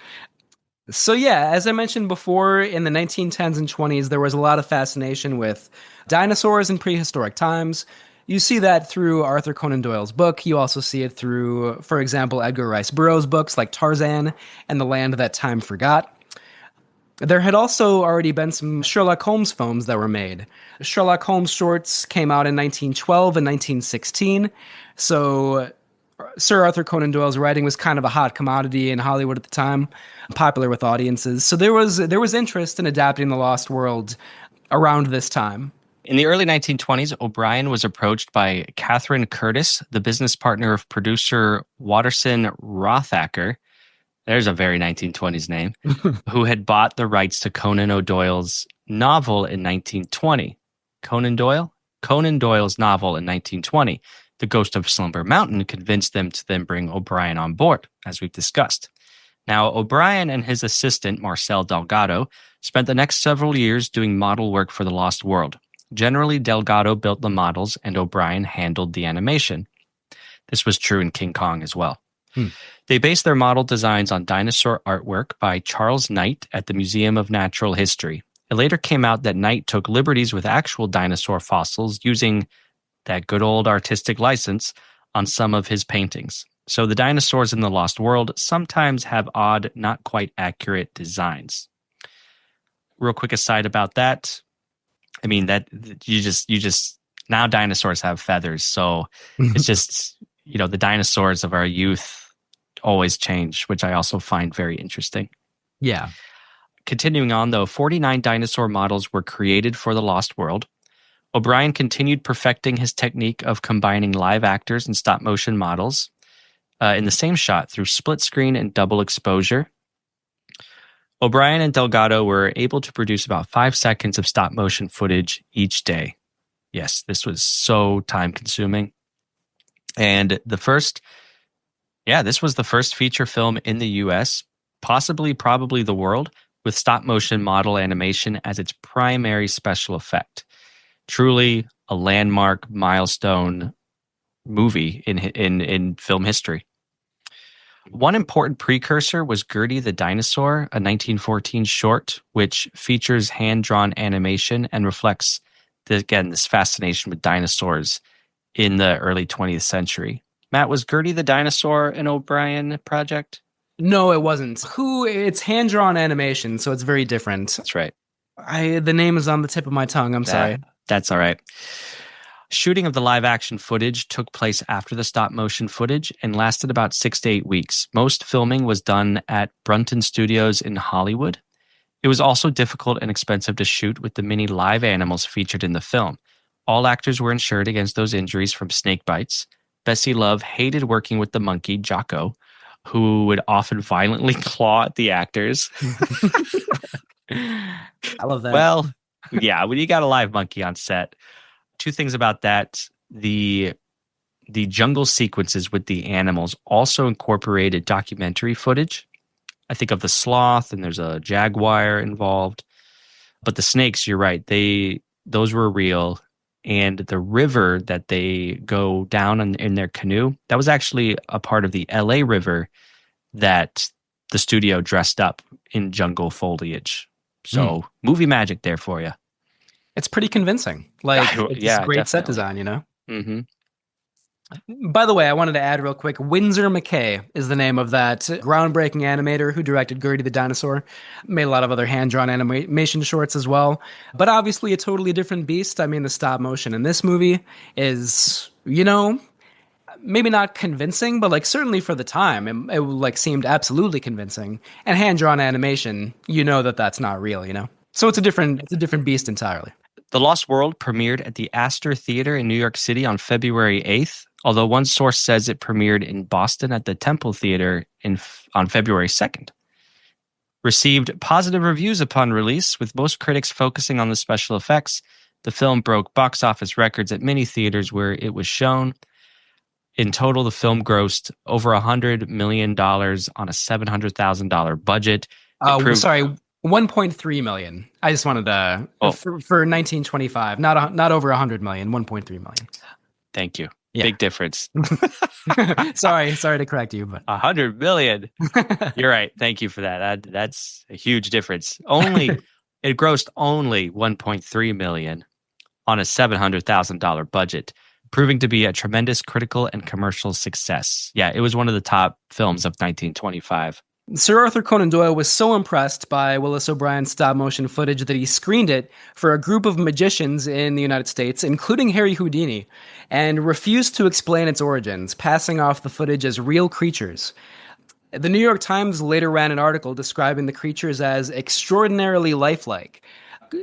So yeah, as I mentioned before, in the 1910s and 20s, there was a lot of fascination with dinosaurs in prehistoric times. You see that through Arthur Conan Doyle's book. You also see it through, for example, Edgar Rice Burroughs' books like Tarzan and The Land That Time Forgot. There had also already been some Sherlock Holmes films that were made. Sherlock Holmes shorts came out in 1912 and 1916. So Sir Arthur Conan Doyle's writing was kind of a hot commodity in Hollywood at the time, popular with audiences. So there was interest in adapting The Lost World around this time. In the early 1920s, O'Brien was approached by Catherine Curtis, the business partner of producer Watterson Rothacker. There's a very 1920s name, who had bought the rights to Conan Doyle's novel in 1920. Conan Doyle's novel in 1920. The Ghost of Slumber Mountain convinced them to then bring O'Brien on board, as we've discussed. Now, O'Brien and his assistant, Marcel Delgado, spent the next several years doing model work for The Lost World. Generally, Delgado built the models and O'Brien handled the animation. This was true in King Kong as well. They based their model designs on dinosaur artwork by Charles Knight at the Museum of Natural History. It later came out that Knight took liberties with actual dinosaur fossils using that good old artistic license on some of his paintings. So the dinosaurs in the Lost World sometimes have odd, not quite accurate designs. Real quick aside about that. I mean, that you just now dinosaurs have feathers. So it's just, the dinosaurs of our youth always change, which I also find very interesting. Yeah. Continuing on, though, 49 dinosaur models were created for the Lost World. O'Brien continued perfecting his technique of combining live actors and stop motion models in the same shot through split screen and double exposure. O'Brien and Delgado were able to produce about 5 seconds of stop motion footage each day. Yes, this was so time consuming. And this was the first feature film in the US, probably the world, with stop motion model animation as its primary special effect. Truly a landmark milestone movie in film history. One important precursor was Gertie the Dinosaur, a 1914 short, which features hand-drawn animation and reflects, this fascination with dinosaurs in the early 20th century. Matt, was Gertie the Dinosaur an O'Brien project? No, it wasn't. It's hand-drawn animation, so it's very different. That's right. The name is on the tip of my tongue. I'm sorry. That's all right. Shooting of the live action footage took place after the stop motion footage and lasted about 6 to 8 weeks. Most filming was done at Brunton Studios in Hollywood. It was also difficult and expensive to shoot with the many live animals featured in the film. All actors were insured against those injuries from snake bites. Bessie Love hated working with the monkey, Jocko, who would often violently claw at the actors. I love that. Well, yeah, when you got a live monkey on set. 2 things about that. The jungle sequences with the animals also incorporated documentary footage. I think of the sloth, and there's a jaguar involved. But the snakes, you're right, those were real. And the river that they go down in their canoe, that was actually a part of the LA River that the studio dressed up in jungle foliage. So movie magic there for you. It's pretty convincing. It's great set design, Mm-hmm. By the way, I wanted to add real quick, Winsor McKay is the name of that groundbreaking animator who directed Gertie the Dinosaur. Made a lot of other hand-drawn animation shorts as well. But obviously a totally different beast. I mean, the stop motion in this movie is, maybe not convincing, but certainly for the time, it seemed absolutely convincing. And hand-drawn animation, that's not real, So it's a different beast entirely. The Lost World premiered at the Astor Theater in New York City on February 8th, although one source says it premiered in Boston at the Temple Theater on February 2nd. Received positive reviews upon release, with most critics focusing on the special effects. The film broke box office records at many theaters where it was shown. In total, the film grossed over $100 million on a $700,000 budget. Sorry, 1.3 million. I just wanted to for 1925, not over 100 million, 1.3 million. Thank you. Yeah. Big difference. sorry to correct you, but 100 million. You're right. Thank you for that. That's a huge difference. It grossed only 1.3 million on a $700,000 budget, proving to be a tremendous critical and commercial success. Yeah, it was one of the top films of 1925. Sir Arthur Conan Doyle was so impressed by Willis O'Brien's stop-motion footage that he screened it for a group of magicians in the United States, including Harry Houdini, and refused to explain its origins, passing off the footage as real creatures. The New York Times later ran an article describing the creatures as extraordinarily lifelike,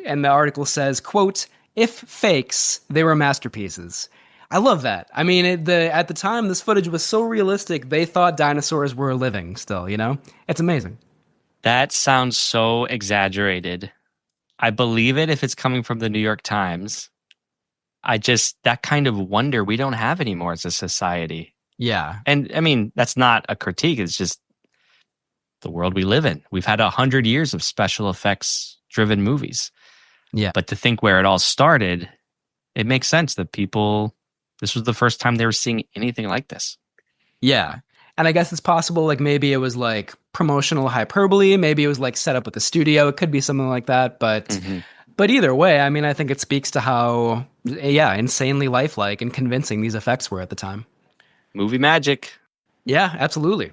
and the article says, quote, "If fakes, they were masterpieces." I love that. I mean, at the time, this footage was so realistic, they thought dinosaurs were living still, It's amazing. That sounds so exaggerated. I believe it if it's coming from the New York Times. That kind of wonder we don't have anymore as a society. Yeah. And I mean, that's not a critique. It's just the world we live in. We've had 100 years of special effects driven movies. Yeah. But to think where it all started, it makes sense that this was the first time they were seeing anything like this. Yeah. And I guess it's possible, like maybe it was like promotional hyperbole, maybe it was like set up with the studio. It could be something like that. But either way, I mean, I think it speaks to how, yeah, insanely lifelike and convincing these effects were at the time. Movie magic. Yeah, absolutely.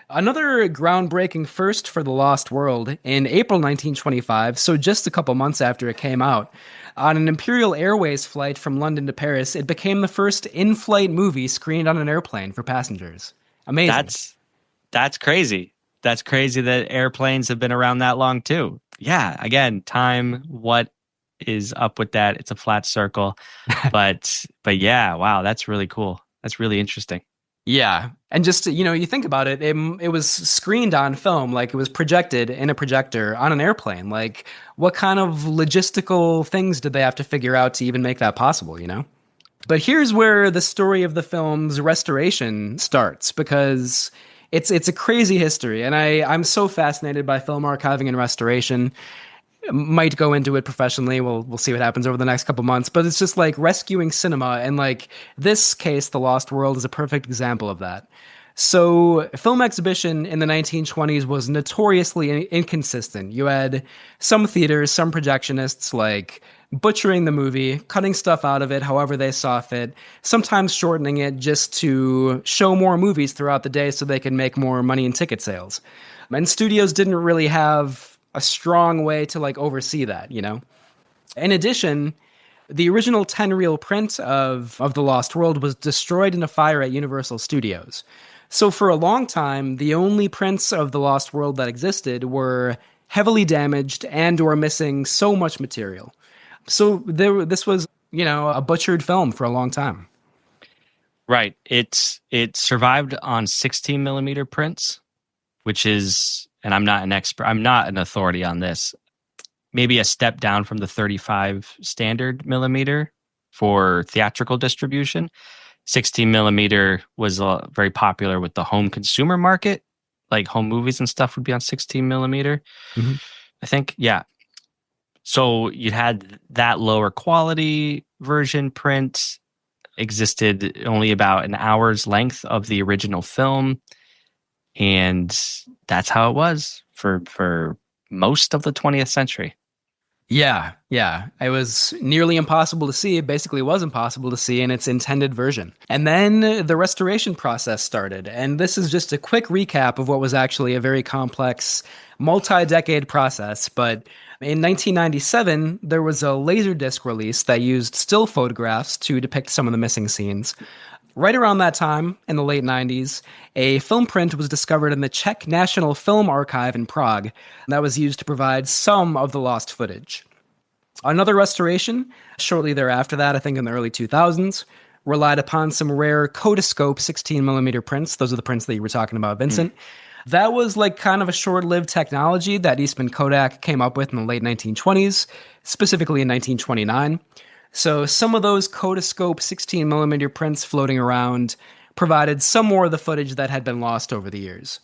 Another groundbreaking first for The Lost World in April 1925, so just a couple months after it came out, on an Imperial Airways flight from London to Paris, it became the first in-flight movie screened on an airplane for passengers. Amazing. That's crazy. That's crazy that airplanes have been around that long too. Yeah, again, time, what is up with that? It's a flat circle. But yeah, wow, that's really cool. That's really interesting. Yeah. And just, you think about it, it was screened on film, like it was projected in a projector on an airplane. Like, what kind of logistical things did they have to figure out to even make that possible, But here's where the story of the film's restoration starts, because it's a crazy history, and I'm so fascinated by film archiving and restoration. Might go into it professionally. We'll see what happens over the next couple months. But it's just like rescuing cinema, and like this case, The Lost World, is a perfect example of that. So, film exhibition in the 1920s was notoriously inconsistent. You had some theaters, some projectionists, like butchering the movie, cutting stuff out of it however they saw fit, sometimes shortening it just to show more movies throughout the day so they can make more money in ticket sales. And studios didn't really have a strong way to like oversee that, In addition, the original 10-reel print of The Lost World was destroyed in a fire at Universal Studios. So for a long time, the only prints of The Lost World that existed were heavily damaged and or missing so much material. So this was, a butchered film for a long time. Right. It survived on 16 millimeter prints, which is, and I'm not an expert, I'm not an authority on this, maybe a step down from the 35 standard millimeter for theatrical distribution. 16 millimeter was very popular with the home consumer market, like home movies and stuff would be on 16 millimeter. Mm-hmm. I think, yeah. So you had that lower quality version print, existed only about an hour's length of the original film. And that's how it was for most of the 20th century. Yeah. It was nearly impossible to see. It basically was impossible to see in its intended version. And then the restoration process started. And this is just a quick recap of what was actually a very complex, multi-decade process. But in 1997, there was a Laserdisc release that used still photographs to depict some of the missing scenes. Right around that time, in the late 90s, a film print was discovered in the Czech National Film Archive in Prague that was used to provide some of the lost footage. Another restoration, shortly thereafter that, I think in the early 2000s, relied upon some rare Kodascope 16mm prints. Those are the prints that you were talking about, Vincent. That was like kind of a short-lived technology that Eastman Kodak came up with in the late 1920s, specifically in 1929. So some of those Kodascope 16mm prints floating around provided some more of the footage that had been lost over the years.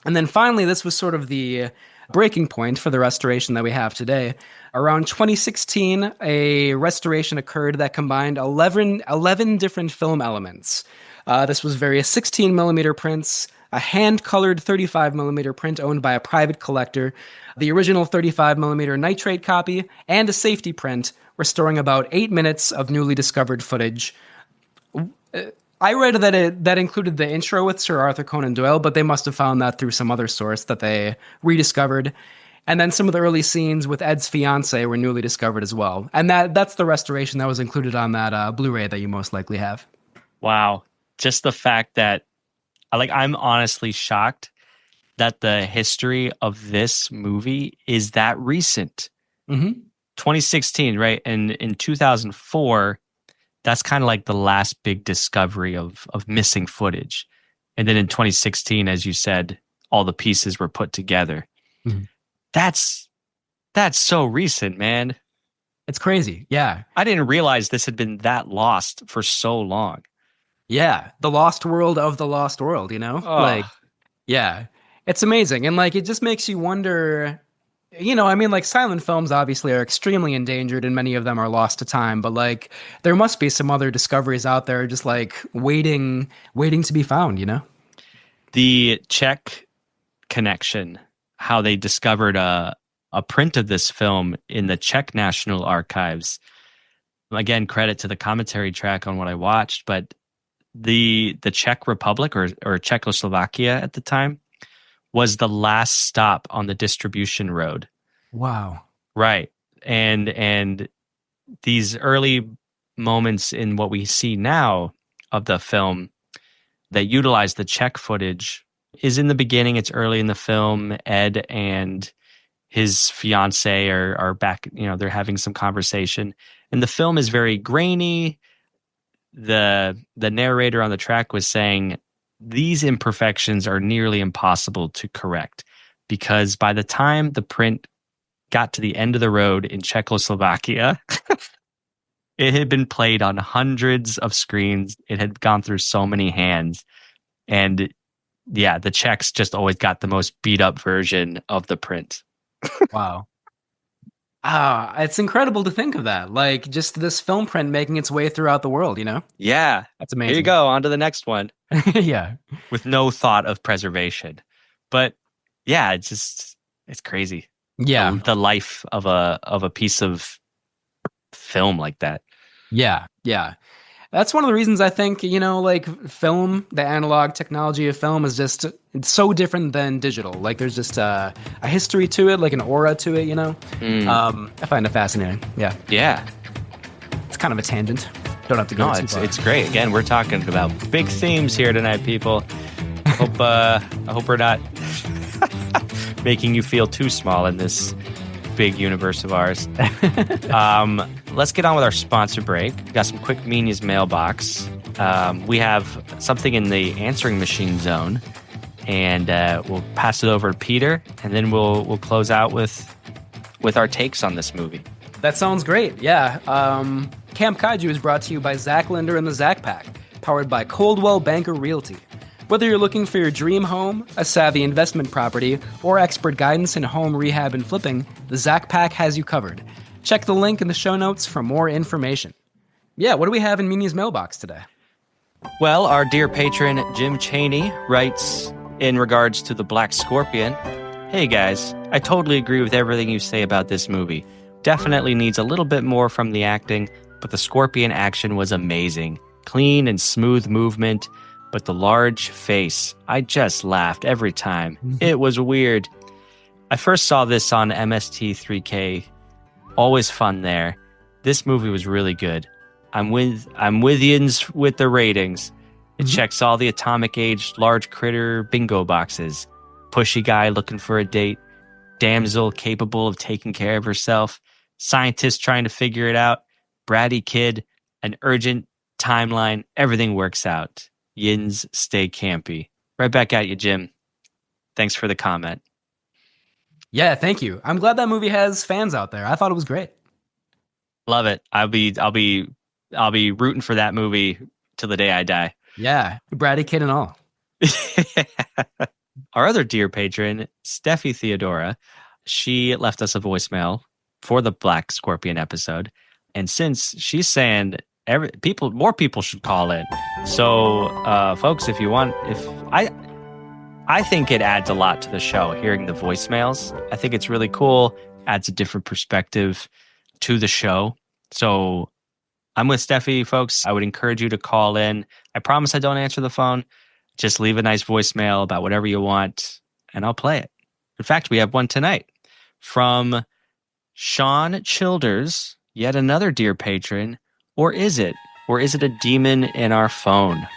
And then finally, this was sort of the breaking point for the restoration that we have today. Around 2016, a restoration occurred that combined 11 different film elements. This was various 16mm prints, a hand-colored 35mm print owned by a private collector, the original 35mm nitrate copy, and a safety print restoring about 8 minutes of newly discovered footage. I read that that included the intro with Sir Arthur Conan Doyle, but they must have found that through some other source that they rediscovered. And then some of the early scenes with Ed's fiance were newly discovered as well. And that's the restoration that was included on that Blu-ray that you most likely have. Wow. Just the fact that, I'm honestly shocked that the history of this movie is that recent. Mm-hmm. 2016, right? And in 2004, that's kind of like the last big discovery of missing footage. And then in 2016, as you said, all the pieces were put together. Mm-hmm. That's so recent, man. It's crazy. Yeah. I didn't realize this had been that lost for so long. Yeah. The lost world of the lost world, Oh. Yeah. It's amazing. And it just makes you wonder, silent films obviously are extremely endangered and many of them are lost to time, but there must be some other discoveries out there just waiting to be found, The Czech connection, how they discovered a print of this film in the Czech National Archives. Again, credit to the commentary track on what I watched, but the Czech Republic or Czechoslovakia at the time was the last stop on the distribution road. Wow. Right. And these early moments in what we see now of the film that utilize the Czech footage is in the beginning. It's early in the film. Ed and his fiance are back, they're having some conversation. And the film is very grainy. The narrator on the track was saying these imperfections are nearly impossible to correct because by the time the print got to the end of the road in Czechoslovakia, it had been played on hundreds of screens. It had gone through so many hands. And yeah, the Czechs just always got the most beat up version of the print. Wow. It's incredible to think of that. Like just this film print making its way throughout the world, Yeah. That's amazing. Here you go. On to the next one. Yeah. With no thought of preservation. But yeah, it's crazy. Yeah. The life of a piece of film like that. Yeah. Yeah. That's one of the reasons I think, like film, the analog technology of film is just, it's so different than digital. Like there's just a history to it, like an aura to it, I find it fascinating. Yeah. Yeah. It's kind of a tangent. Don't have to go too far. It's great. Again, we're talking about big themes here tonight, people. I hope we're not making you feel too small in this big universe of ours. Let's get on with our sponsor break. We've got some quick Meanies mailbox. We have something in the answering machine zone, and we'll pass it over to Peter, and then we'll close out with our takes on this movie. That sounds great. Yeah. Camp Kaiju is brought to you by Zach Linder and the Zach Pack, powered by Coldwell Banker Realty. Whether you're looking for your dream home, a savvy investment property, or expert guidance in home rehab and flipping, the Zach Pack has you covered. Check the link in the show notes for more information. Yeah, what do we have in Meanie's mailbox today? Well, our dear patron Jim Cheney writes in regards to the Black Scorpion, "Hey guys, I totally agree with everything you say about this movie. Definitely needs a little bit more from the acting, but the Scorpion action was amazing. Clean and smooth movement. But the large face, I just laughed every time. It was weird. I first saw this on MST3K. Always fun there. This movie was really good. I'm with yins with the ratings. It checks all the atomic age large critter bingo boxes. Pushy guy looking for a date. Damsel capable of taking care of herself. Scientist trying to figure it out. Bratty kid. An urgent timeline. Everything works out. Yins stay campy." Right back at you, Jim. Thanks for the comment. Yeah, thank you. I'm glad that movie has fans out there. I thought it was great. Love it. I'll be rooting for that movie till the day I die. Yeah, Bratty kid and all. Our other dear patron, Steffi Theodora, she left us a voicemail for the Black Scorpion episode, and since she's saying more people should call in. So, folks, if you want, I think it adds a lot to the show, hearing the voicemails. I think it's really cool, adds a different perspective to the show. So I'm with Steffi, folks. I would encourage you to call in. I promise I don't answer the phone. Just leave a nice voicemail about whatever you want, and I'll play it. In fact, we have one tonight from Sean Childers, yet another dear patron. Or is it? Or is it a demon in our phone?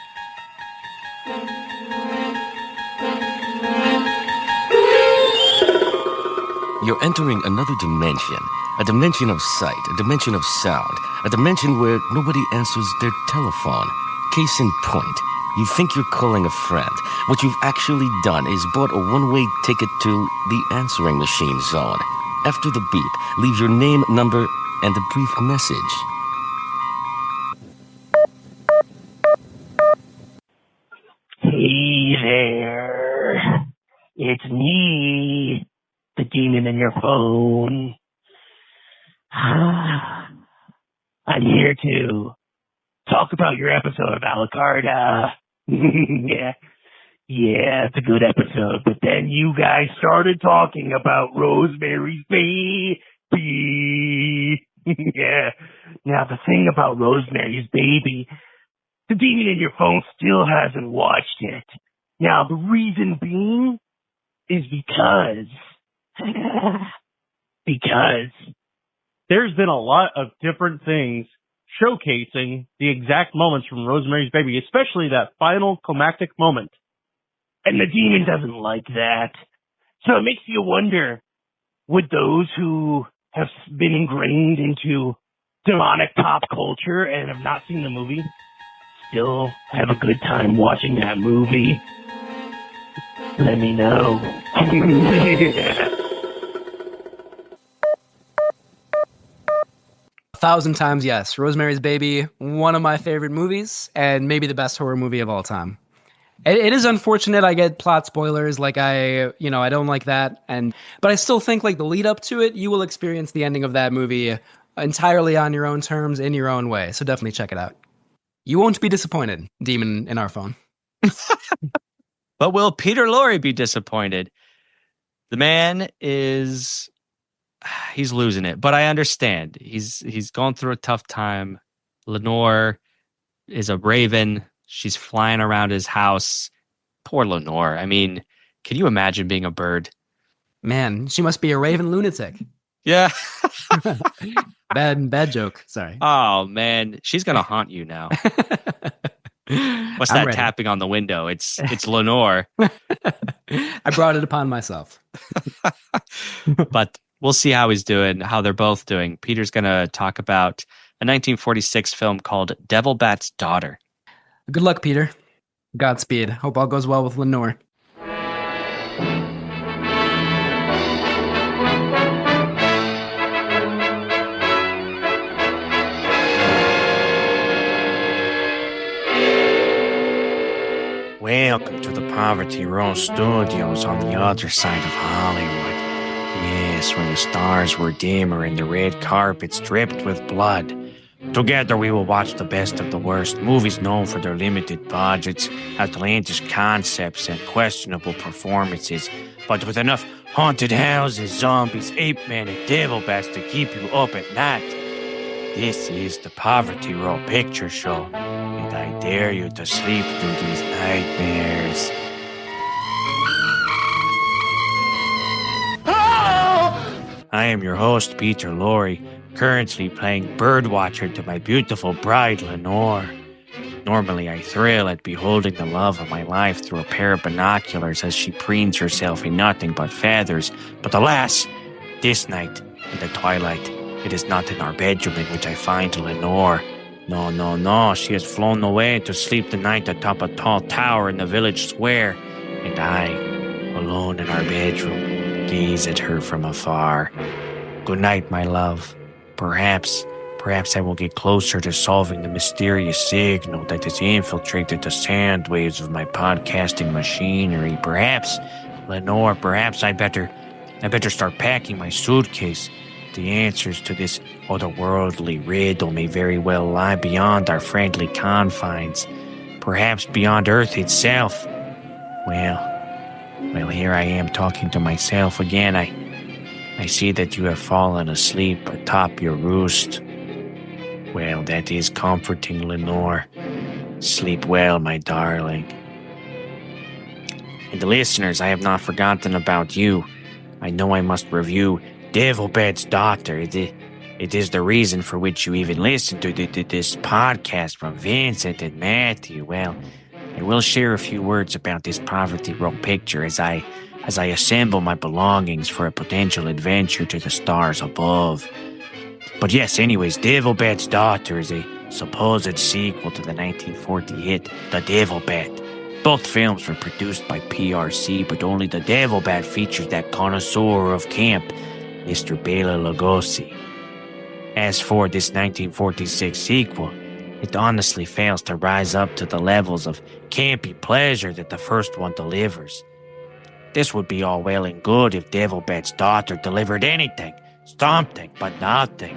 You're entering another dimension. A dimension of sight, a dimension of sound, a dimension where nobody answers their telephone. Case in point, you think you're calling a friend. What you've actually done is bought a one-way ticket to the answering machine zone. After the beep, leave your name, number, and a brief message. Hey there. It's me, the demon in your phone. I'm here to talk about your episode of Alacarda. Yeah. Yeah, it's a good episode. But then you guys started talking about Rosemary's Baby. Yeah. Now, the thing about Rosemary's Baby, the demon in your phone still hasn't watched it. Now, the reason being is because there's been a lot of different things showcasing the exact moments from Rosemary's Baby, especially that final climactic moment. And the demon doesn't like that. So it makes you wonder, would those who have been ingrained into demonic pop culture and have not seen the movie still have a good time watching that movie? Let me know. 1,000 times yes. Rosemary's Baby, one of my favorite movies, and maybe the best horror movie of all time. It is unfortunate I get plot spoilers, like I don't like that, but I still think like the lead up to it, you will experience the ending of that movie entirely on your own terms, in your own way. So definitely check it out. You won't be disappointed, Demon in our phone. But will Peter Lorre be disappointed? The man he's losing it, but I understand. He's going through a tough time. Lenore is a raven. She's flying around his house. Poor Lenore. I mean, can you imagine being a bird? Man, she must be a raven lunatic. Yeah. Bad joke. Sorry. Oh, man. She's going to haunt you now. What's I'm that ready. tapping on the window? It's Lenore. I brought it upon myself. But we'll see how he's doing, how they're both doing. Peter's going to talk about a 1946 film called Devil Bat's Daughter. Good luck, Peter. Godspeed. Hope all goes well with Lenore. Welcome to the Poverty Row Studios on the other side of Hollywood. Yes, where the stars were dimmer and the red carpets dripped with blood. Together we will watch the best of the worst, movies known for their limited budgets, outlandish concepts, and questionable performances, but with enough haunted houses, zombies, ape men, and devil bats to keep you up at night. This is the Poverty Row Picture Show, and I dare you to sleep through these nightmares. I am your host, Peter Lorre, currently playing birdwatcher to my beautiful bride, Lenore. Normally, I thrill at beholding the love of my life through a pair of binoculars as she preens herself in nothing but feathers. But alas, this night, in the twilight, it is not in our bedroom in which I find Lenore. No, she has flown away to sleep the night atop a tall tower in the village square, and I, alone in our bedroom, gaze at her from afar. Good night, my love. Perhaps I will get closer to solving the mysterious signal that has infiltrated the sound waves of my podcasting machinery. Perhaps, Lenore, I better start packing my suitcase. The answers to this otherworldly riddle may very well lie beyond our friendly confines, perhaps beyond Earth itself. Well, here I am talking to myself again. I see that you have fallen asleep atop your roost. Well, that is comforting, Lenore. Sleep well, my darling. And the listeners, I have not forgotten about you. I know I must review Devil Bat's Daughter. It is the reason for which you even listen to this podcast from Vincent and Matthew. Well, I will share a few words about this Poverty Row picture as I assemble my belongings for a potential adventure to the stars above. But yes, anyways, Devil Bat's Daughter is a supposed sequel to the 1940 hit The Devil Bat. Both films were produced by PRC, but only The Devil Bat features that connoisseur of camp, Mr. Bela Lugosi. As for this 1946 sequel, it honestly fails to rise up to the levels of campy pleasure that the first one delivers. This would be all well and good if Devil Bat's Daughter delivered anything, something, but nothing.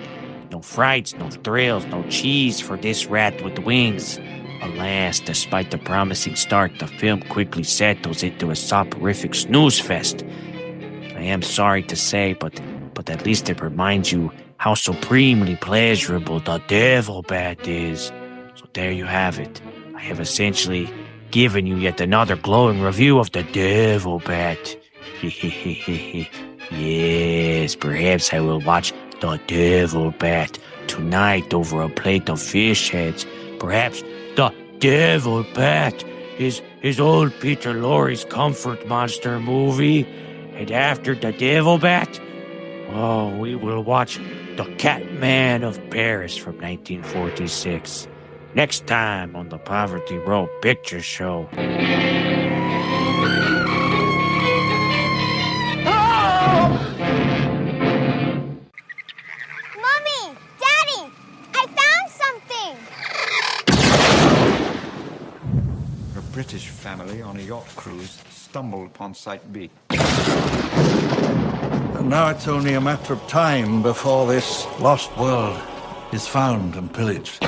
No frights, no thrills, no cheese for this rat with wings. Alas, despite the promising start, the film quickly settles into a soporific snooze fest. I am sorry to say, but at least it reminds you how supremely pleasurable the devil bat is. So there you have it. I have essentially given you yet another glowing review of the devil bat. Yes, perhaps I will watch the devil bat tonight over a plate of fish heads. Perhaps the devil bat is old Peter Lorre's comfort monster movie. And after the devil bat, we will watch The Catman of Paris from 1946. Next time on the Poverty Row Picture Show. Mommy! Daddy! I found something! A British family on a yacht cruise stumbled upon Site B. And now it's only a matter of time before this lost world is found and pillaged.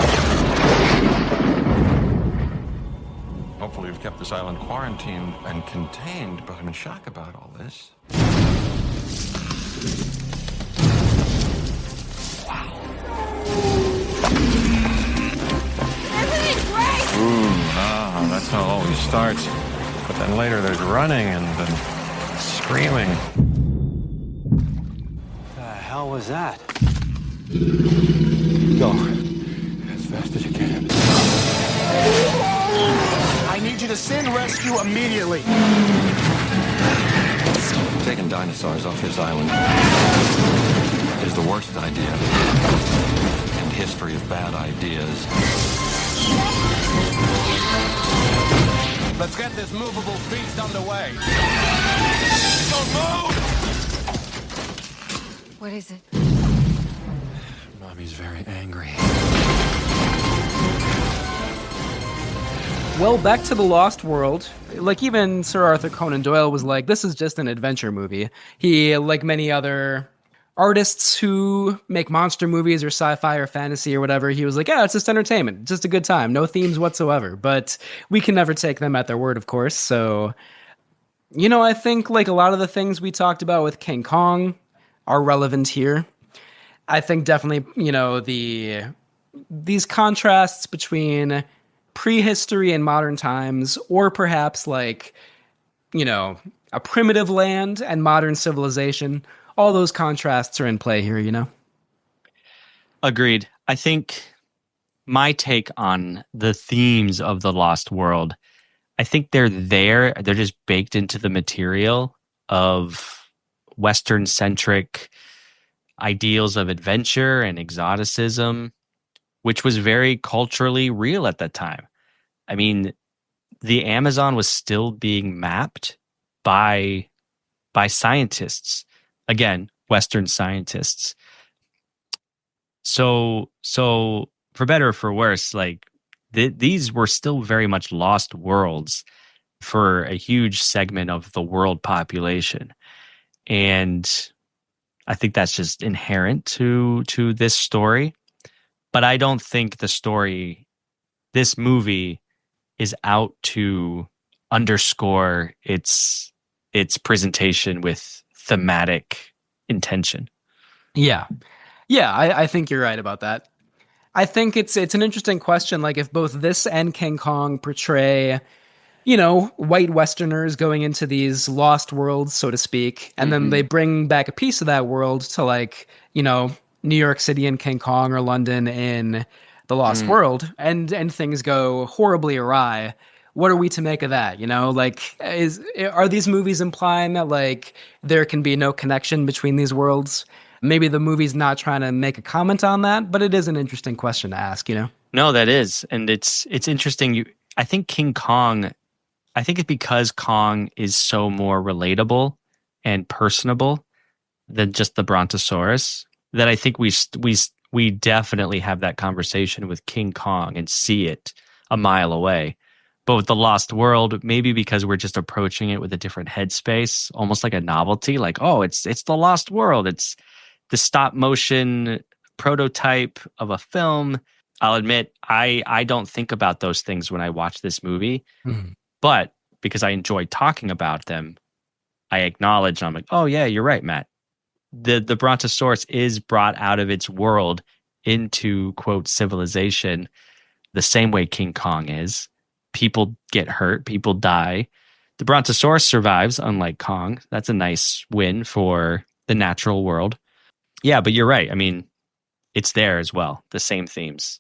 Hopefully we've kept this island quarantined and contained, but I'm in shock about all this. Isn't it great? That's how it always starts. But then later there's running and then screaming. The hell was that? Go. As fast as you can. I need you to send rescue immediately. Taking dinosaurs off this island is the worst idea in history of bad ideas. Let's get this movable feast underway. Don't move! What is it? Mommy's very angry. Well, back to the Lost World. Like, even Sir Arthur Conan Doyle was like, this is just an adventure movie. He, like many other artists who make monster movies or sci-fi or fantasy or whatever, he was like, yeah, it's just entertainment. Just a good time. No themes whatsoever. But we can never take them at their word, of course. So, I think, like, a lot of the things we talked about with King Kong are relevant here. I think definitely, these contrasts between prehistory and modern times, or perhaps like, a primitive land and modern civilization, all those contrasts are in play here, Agreed. I think my take on the themes of the Lost World, I think they're there. They're just baked into the material of Western-centric ideals of adventure and exoticism, which was very culturally real at that time. I mean, the Amazon was still being mapped by scientists. Again, Western scientists. So for better or for worse, like these were still very much lost worlds for a huge segment of the world population. And I think that's just inherent to this story. But I don't think this movie is out to underscore its presentation with thematic intention. Yeah. Yeah, I think you're right about that. I think it's an interesting question, like if both this and King Kong portray, white Westerners going into these lost worlds, so to speak, and then they bring back a piece of that world to like, New York City in King Kong or London in The Lost World, and things go horribly awry. What are we to make of that? Are these movies implying that like there can be no connection between these worlds? Maybe the movie's not trying to make a comment on that, but it is an interesting question to ask, No, that is. And it's interesting. I think King Kong, I think it's because Kong is so more relatable and personable than just the Brontosaurus that I think we definitely have that conversation with King Kong and see it a mile away. But with the Lost World, maybe because we're just approaching it with a different headspace, almost like a novelty, like, oh, it's the Lost World. It's the stop motion prototype of a film. I'll admit, I don't think about those things when I watch this movie, Mhm. but because I enjoy talking about them, I acknowledge, I'm like, oh yeah, you're right, Matt. The Brontosaurus is brought out of its world into, quote, civilization the same way King Kong is. People get hurt, people die. The Brontosaurus survives, unlike Kong. That's a nice win for the natural world. Yeah, but you're right. I mean, it's there as well. The same themes.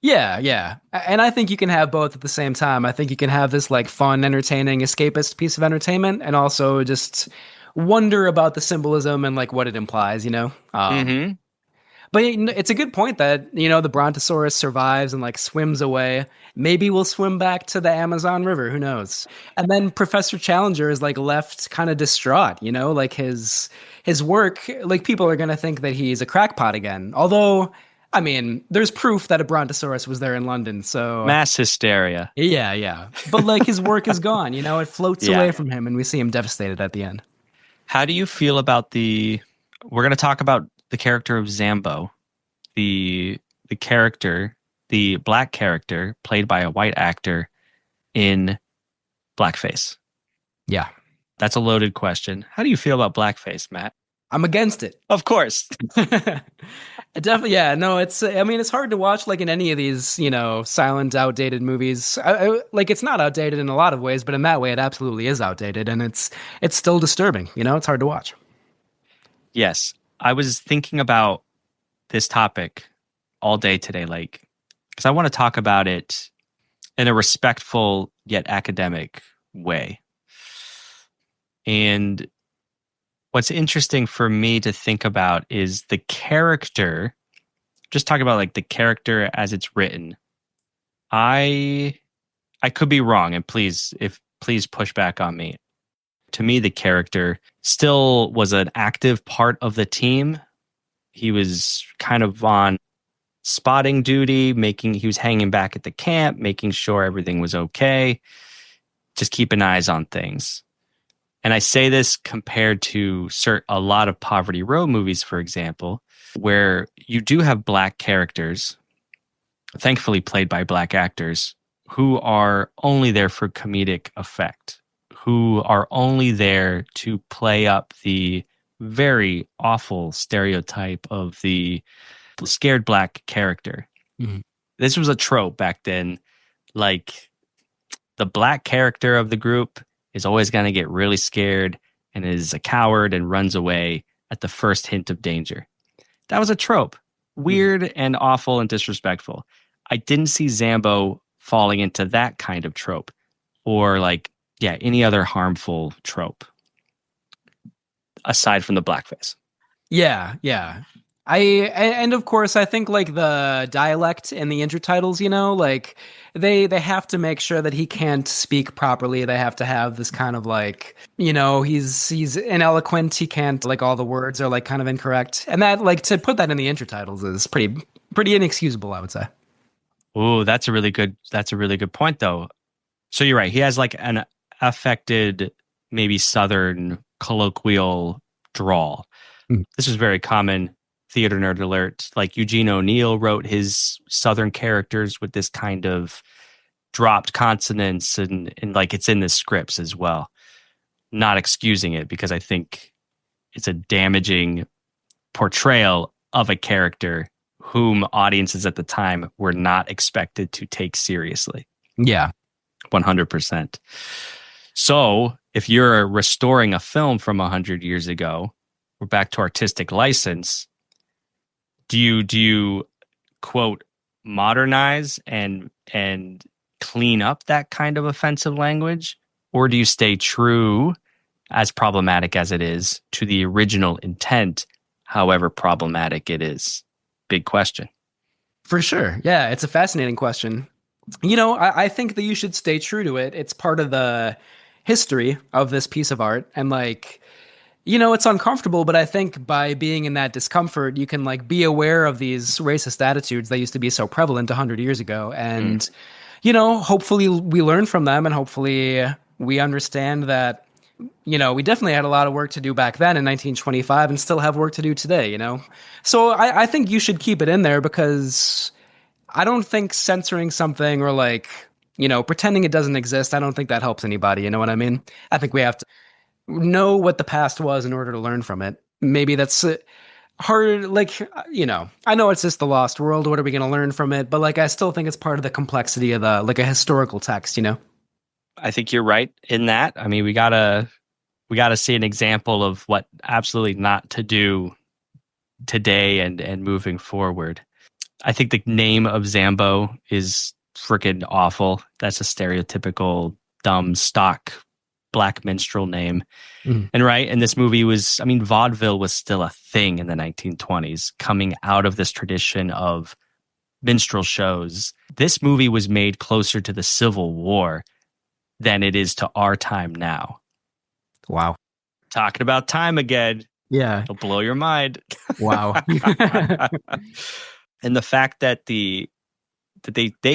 Yeah, yeah. And I think you can have both at the same time. I think you can have this like fun, entertaining, escapist piece of entertainment and also just wonder about the symbolism and like what it implies, you know? Mm-hmm. But it's a good point that, the Brontosaurus survives and like swims away. Maybe we'll swim back to the Amazon River. Who knows? And then Professor Challenger is like left kind of distraught, like his work, like people are going to think that he's a crackpot again. Although, I mean, there's proof that a Brontosaurus was there in London. So mass hysteria. Yeah, yeah. But like his work is gone, it floats Yeah. away from him and we see him devastated at the end. How do you feel about we're going to talk about the character of Zambo, the character, the black character played by a white actor in blackface? Yeah. That's a loaded question. How do you feel about blackface, Matt? I'm against it. Of course. Definitely, yeah. No, it's hard to watch like in any of these, silent, outdated movies. Like it's not outdated in a lot of ways, but in that way it absolutely is outdated and it's still disturbing, it's hard to watch. Yes. I was thinking about this topic all day today, because I want to talk about it in a respectful yet academic way. And what's interesting for me to think about is the character, just talking about like the character as it's written. I could be wrong, and please push back on me. To me, the character still was an active part of the team. He was kind of on spotting duty, he was hanging back at the camp, making sure everything was okay, just keeping eyes on things. And I say this compared to a lot of Poverty Row movies, for example, where you do have black characters, thankfully played by black actors, who are only there for comedic effect, who are only there to play up the very awful stereotype of the scared black character. Mm-hmm. This was a trope back then. Like, the black character of the group is always going to get really scared and is a coward and runs away at the first hint of danger. That was a trope. Weird and awful and disrespectful. I didn't see Zambo falling into that kind of trope or any other harmful trope aside from the blackface. Yeah, yeah. And of course, I think like the dialect and the intertitles, like they have to make sure that he can't speak properly. They have to have this kind of like, he's ineloquent. He can't, like, all the words are like kind of incorrect. And that, like, to put that in the intertitles is pretty inexcusable, I would say. Oh, that's a really good point though. So you're right. He has like an affected, maybe Southern colloquial drawl. This is very common. Theater nerd alert. Like Eugene O'Neill wrote his Southern characters with this kind of dropped consonants and like it's in the scripts as well. Not excusing it because I think it's a damaging portrayal of a character whom audiences at the time were not expected to take seriously. Yeah. 100%. So if you're restoring a film from 100 years ago, we're back to artistic license. Do you quote modernize and clean up that kind of offensive language, or do you stay true, as problematic as it is, to the original intent, however problematic it is? Big question. For sure. Yeah, it's a fascinating question. I think that you should stay true to it. It's part of the history of this piece of art, and like, it's uncomfortable, but I think by being in that discomfort, you can like be aware of these racist attitudes that used to be so prevalent 100 years ago. And, hopefully we learn from them and hopefully we understand that, we definitely had a lot of work to do back then in 1925 and still have work to do today, So I think you should keep it in there because I don't think censoring something or like, pretending it doesn't exist, I don't think that helps anybody. You know what I mean? I think we have to know what the past was in order to learn from it. Maybe that's hard. Like, I know it's just the lost world. What are we going to learn from it? But like, I still think it's part of the complexity of like a historical text, I think you're right in that. I mean, we gotta see an example of what absolutely not to do today and moving forward. I think the name of Zambo is freaking awful. That's a stereotypical dumb stock black minstrel name. And and this movie was, vaudeville was still a thing in the 1920s, coming out of this tradition of minstrel shows. This movie was made closer to the Civil War than it is to our time now. Wow. Talking about time again. Yeah. It'll blow your mind. Wow. And the fact that they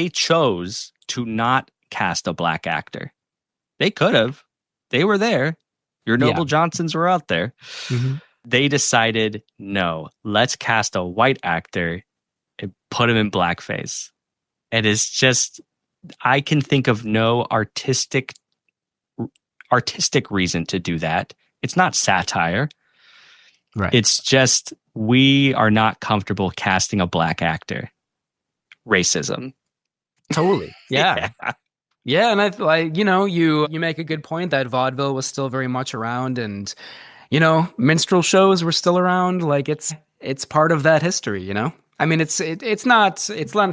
chose to not cast a black actor. They could have. They were there. Your Noble Johnsons were out there. Mm-hmm. They decided, no, let's cast a white actor and put him in blackface. And it's just, I can think of no artistic reason to do that. It's not satire. Right. It's just, we are not comfortable casting a black actor. Racism. Totally. Yeah. Yeah, and I you make a good point that vaudeville was still very much around, and minstrel shows were still around. Like it's part of that history. I mean, it's not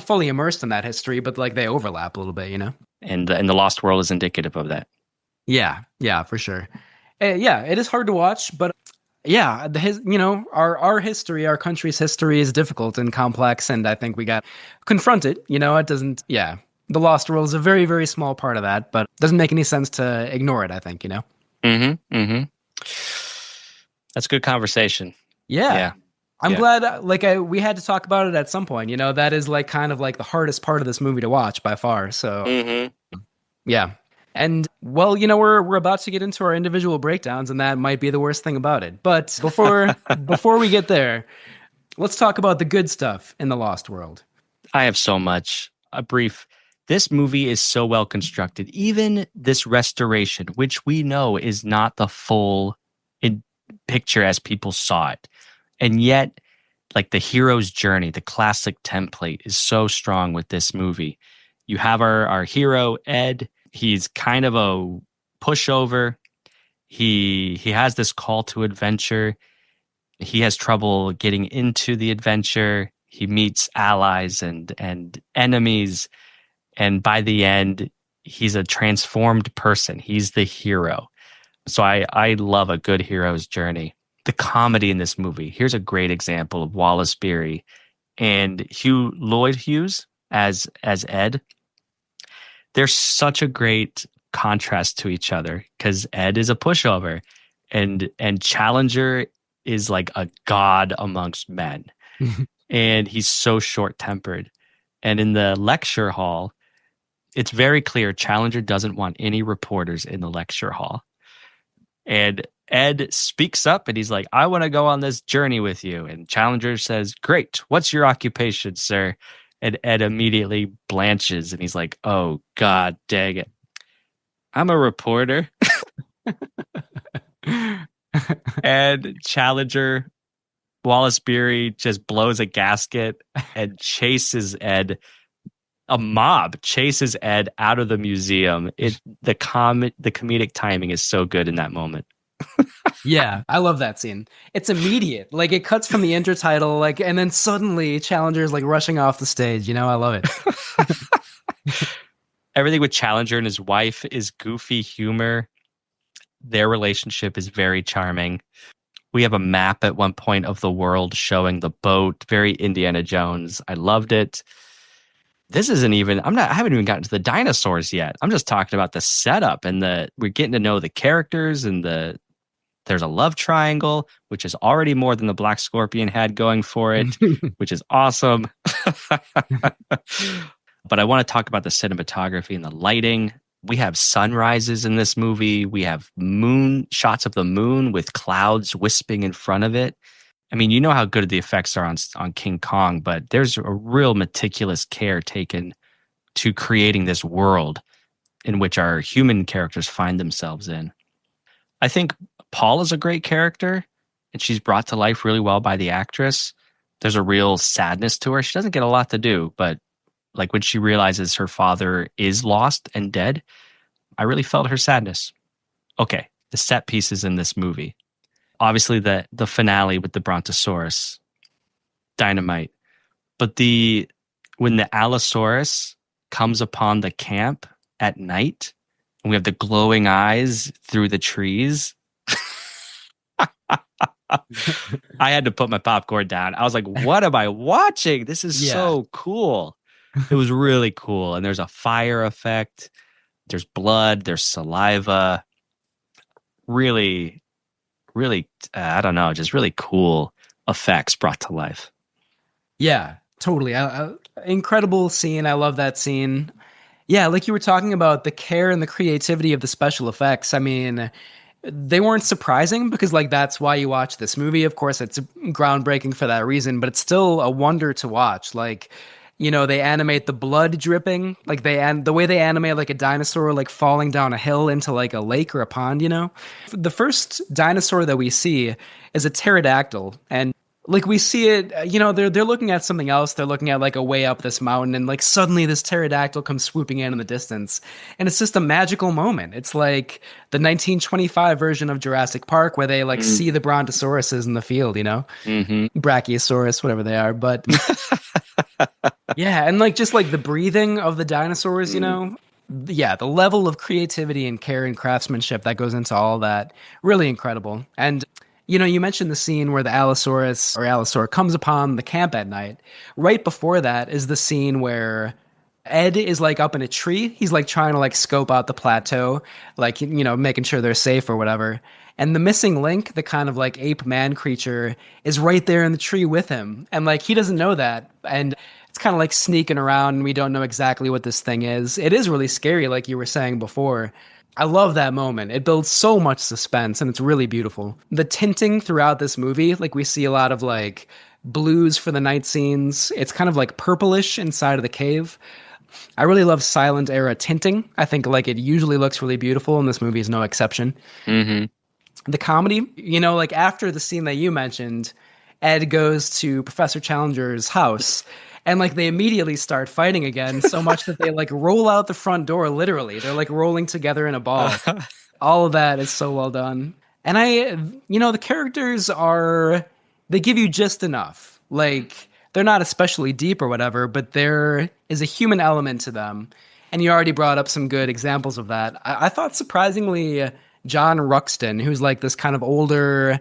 fully immersed in that history, but like they overlap a little bit. And the Lost World is indicative of that. Yeah, for sure. Yeah, it is hard to watch, but yeah, our history, our country's history is difficult and complex, and I think we got confronted. It doesn't. Yeah. The Lost World is a very, very small part of that, but it doesn't make any sense to ignore it, I think, Mm-hmm. That's good conversation. Yeah. I'm glad, we had to talk about it at some point, that is like kind of like the hardest part of this movie to watch by far. So, yeah. And well, we're about to get into our individual breakdowns, and that might be the worst thing about it. But before we get there, let's talk about the good stuff in the Lost World. I have so much. This movie is so well constructed. Even this restoration, which we know is not the full picture as people saw it. And yet, like the hero's journey, the classic template is so strong with this movie. You have our hero, Ed. He's kind of a pushover. He has this call to adventure. He has trouble getting into the adventure. He meets allies and enemies. And by the end, he's a transformed person. He's the hero. So I love a good hero's journey. The comedy in this movie. Here's a great example of Wallace Beery and Lloyd Hughes as Ed. There's such a great contrast to each other because Ed is a pushover and Challenger is like a god amongst men. And he's so short-tempered. And in the lecture hall, it's very clear Challenger doesn't want any reporters in the lecture hall. And Ed speaks up and he's like, I want to go on this journey with you. And Challenger says, great. What's your occupation, sir? And Ed immediately blanches and he's like, oh, God dang it. I'm a reporter. And Challenger, Wallace Beery just blows a gasket and chases Ed. A mob chases Ed out of the museum. The comedic timing is so good in that moment. Yeah, I love that scene. It's immediate. Like it cuts from the intertitle, and then suddenly Challenger's like rushing off the stage. I love it. Everything with Challenger and his wife is goofy humor. Their relationship is very charming. We have a map at one point of the world showing the boat. Very Indiana Jones. I loved it. This isn't even, I haven't even gotten to the dinosaurs yet. I'm just talking about the setup and we're getting to know the characters and there's a love triangle, which is already more than the Black Scorpion had going for it, which is awesome. But I want to talk about the cinematography and the lighting. We have sunrises in this movie. We have shots of the moon with clouds wisping in front of it. I mean, you know how good the effects are on King Kong, but there's a real meticulous care taken to creating this world in which our human characters find themselves in. I think Paul is a great character, and she's brought to life really well by the actress. There's a real sadness to her. She doesn't get a lot to do, but like when she realizes her father is lost and dead, I really felt her sadness. Okay, the set pieces in this movie. Obviously the finale with the Brontosaurus, dynamite. But when the Allosaurus comes upon the camp at night, and we have the glowing eyes through the trees. I had to put my popcorn down. I was like, what am I watching? This is so cool. It was really cool. And there's a fire effect. There's blood. There's saliva. Really, really, I don't know, just really cool effects brought to life. Yeah, totally. Incredible scene. I love that scene. Yeah, like you were talking about the care and the creativity of the special effects. I mean, they weren't surprising because like that's why you watch this movie. Of course, it's groundbreaking for that reason, but it's still a wonder to watch. Like, you know, they animate the blood dripping, like the way they animate like a dinosaur like falling down a hill into like a lake or a pond, you know. The first dinosaur that we see is a pterodactyl, and like we see it, you know, they're looking at something else. They're looking at like a way up this mountain, and like suddenly this pterodactyl comes swooping in the distance, and it's just a magical moment. It's like the 1925 version of Jurassic Park where they like see the brontosauruses in the field, you know, Brachiosaurus, whatever they are. But yeah, and like just like the breathing of the dinosaurs, you know. Yeah, the level of creativity and care and craftsmanship that goes into all that, really incredible. And you know, you mentioned the scene where the Allosaurus or Allosaur comes upon the camp at night. Right before that is the scene where Ed is like up in a tree. He's like trying to like scope out the plateau, like, you know, making sure they're safe or whatever. And the missing link, the kind of like ape man creature, is right there in the tree with him. And like he doesn't know that. And it's kind of like sneaking around and we don't know exactly what this thing is. It is really scary, like you were saying before. I love that moment. It builds so much suspense and it's really beautiful. The tinting throughout this movie, like we see a lot of like blues for the night scenes. It's kind of like purplish inside of the cave. I really love silent era tinting. I think like it usually looks really beautiful and this movie is no exception. The comedy, you know, like after the scene that you mentioned, Ed goes to Professor Challenger's house and like they immediately start fighting again so much that they like roll out the front door, literally. They're like rolling together in a ball. All of that is so well done. And you know, the characters they give you just enough. Like they're not especially deep or whatever, but there is a human element to them. And you already brought up some good examples of that. I thought surprisingly, John Ruxton, who's like this kind of older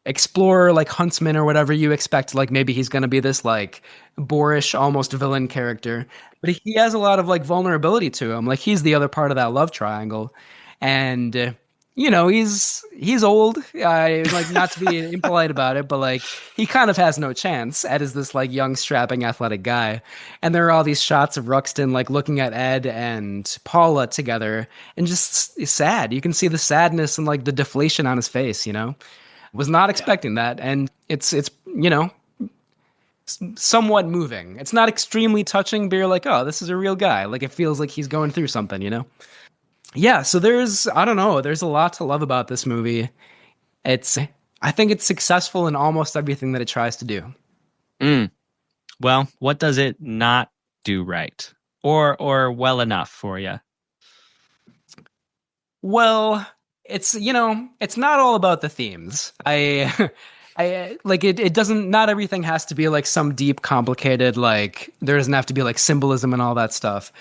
explorer, like huntsman or whatever you expect, like maybe he's going to be this like boorish, almost villain character, but he has a lot of like vulnerability to him. Like he's the other part of that love triangle. And you know, he's old. Like not to be impolite about it, but like he kind of has no chance. Ed is this like young, strapping, athletic guy, and there are all these shots of Ruxton like looking at Ed and Paula together, and just sad. You can see the sadness and like the deflation on his face. You know, was not expecting that, and it's you know, somewhat moving. It's not extremely touching, but you're like, oh, this is a real guy. Like it feels like he's going through something. You know. Yeah, so there's a lot to love about this movie. I think it's successful in almost everything that it tries to do. Well, what does it not do right? Or well enough for you? Well, it's, you know, it's not all about the themes. I like it doesn't, not everything has to be like some deep, complicated, like there doesn't have to be like symbolism and all that stuff.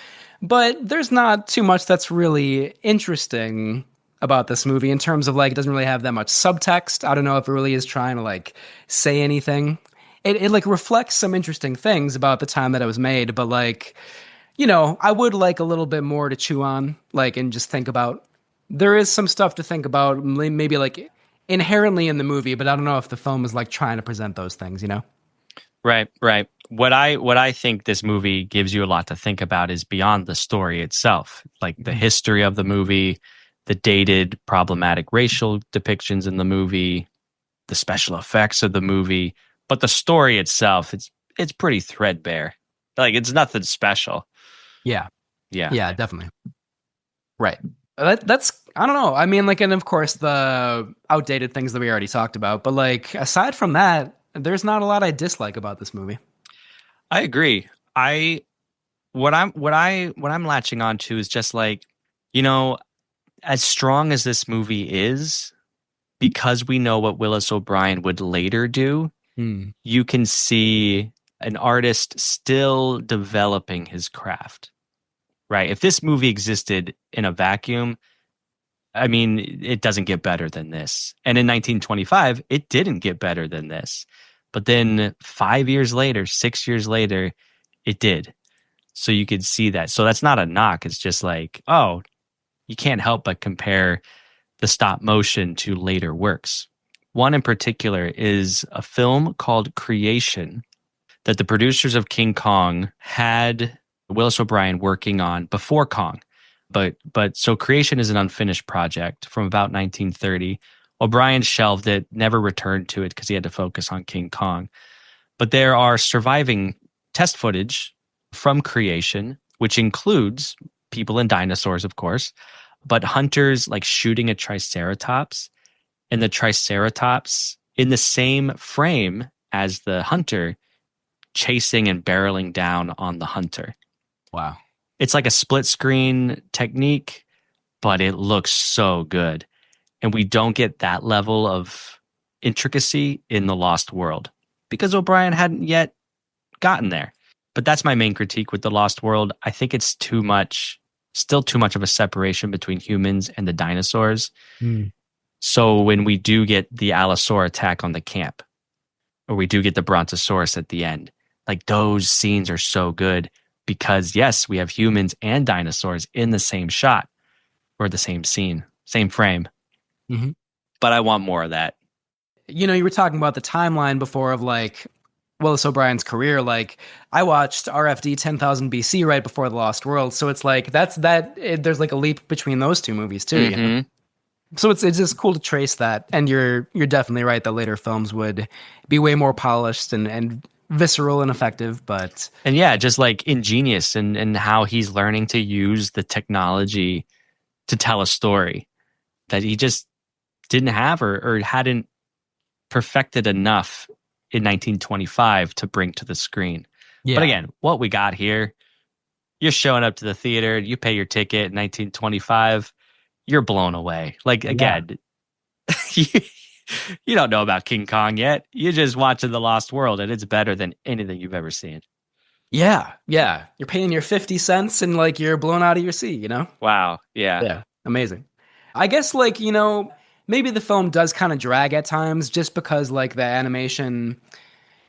But there's not too much that's really interesting about this movie in terms of like, it doesn't really have that much subtext. I don't know if it really is trying to like say anything. It like reflects some interesting things about the time that it was made, but like, you know, I would like a little bit more to chew on, like, and just think about. There is some stuff to think about, maybe like inherently in the movie, but I don't know if the film is like trying to present those things, you know? Right. What I think this movie gives you a lot to think about is beyond the story itself, like the history of the movie, the dated, problematic racial depictions in the movie, the special effects of the movie, but the story itself, it's pretty threadbare. Like, it's nothing special. Yeah. Yeah. Yeah, definitely. Right. That's, I don't know. I mean, like, and of course the outdated things that we already talked about, but like, aside from that, there's not a lot I dislike about this movie. I agree. What I'm latching on to is just like, you know, as strong as this movie is, because we know what Willis O'Brien would later do, you can see an artist still developing his craft, right? If this movie existed in a vacuum, I mean, it doesn't get better than this. And in 1925, it didn't get better than this. But then 5 years later, 6 years later, it did. So you could see that. So that's not a knock. It's just like, oh, you can't help but compare the stop motion to later works. One in particular is a film called Creation that the producers of King Kong had Willis O'Brien working on before Kong. But so Creation is an unfinished project from about 1930. O'Brien shelved it, never returned to it because he had to focus on King Kong. But there are surviving test footage from Creation, which includes people and dinosaurs, of course, but hunters like shooting a triceratops, and the triceratops in the same frame as the hunter chasing and barreling down on the hunter. Wow. It's like a split screen technique, but it looks so good. And we don't get that level of intricacy in The Lost World because O'Brien hadn't yet gotten there. But that's my main critique with The Lost World. I think it's still too much of a separation between humans and the dinosaurs. So when we do get the Allosaur attack on the camp, or we do get the Brontosaurus at the end, like those scenes are so good because yes, we have humans and dinosaurs in the same shot or the same scene, same frame. Mm-hmm. But I want more of that. You know, you were talking about the timeline before of like Willis O'Brien's career. Like, I watched RFD 10,000 BC right before The Lost World, so it's like there's like a leap between those two movies too. You know? So it's just cool to trace that. And you're definitely right that later films would be way more polished and visceral and effective. And yeah, just like ingenious and how he's learning to use the technology to tell a story that he just didn't have or hadn't perfected enough in 1925 to bring to the screen. Yeah. But again, what we got here, you're showing up to the theater, you pay your ticket in 1925, you're blown away. Like, again, you don't know about King Kong yet. You're just watching The Lost World, and it's better than anything you've ever seen. Yeah. You're paying your 50 cents and like you're blown out of your seat, you know? Wow. Yeah. Yeah. Amazing. I guess, like, you know, maybe the film does kind of drag at times just because, like, the animation,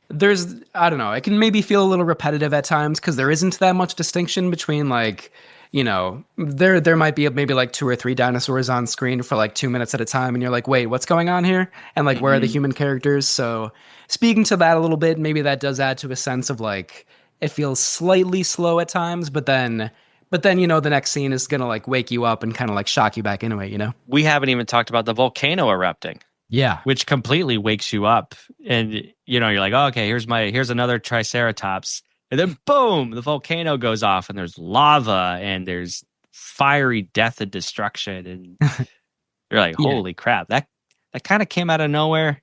I don't know, it can maybe feel a little repetitive at times because there isn't that much distinction between, like, you know, there might be maybe like 2 or 3 dinosaurs on screen for like 2 minutes at a time, and you're like, wait, what's going on here? And like, where are the human characters? So speaking to that a little bit, maybe that does add to a sense of like, it feels slightly slow at times, but then, you know, the next scene is going to like wake you up and kind of like shock you back into it, you know? We haven't even talked about the volcano erupting. Yeah. Which completely wakes you up. And, you know, you're like, oh, okay, here's another triceratops. And then boom, the volcano goes off and there's lava and there's fiery death and destruction. And you're like, holy crap, that kind of came out of nowhere.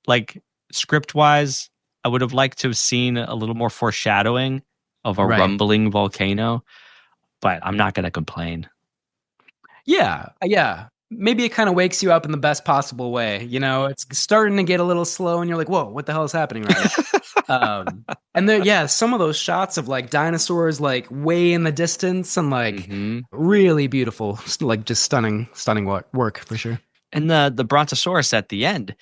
Like, script wise, I would have liked to have seen a little more foreshadowing of a rumbling volcano, but I'm not going to complain. Yeah. Maybe it kind of wakes you up in the best possible way. You know, it's starting to get a little slow and you're like, whoa, what the hell is happening right now? And there, some of those shots of like dinosaurs, like way in the distance and like really beautiful, like just stunning work for sure. And the Brontosaurus at the end,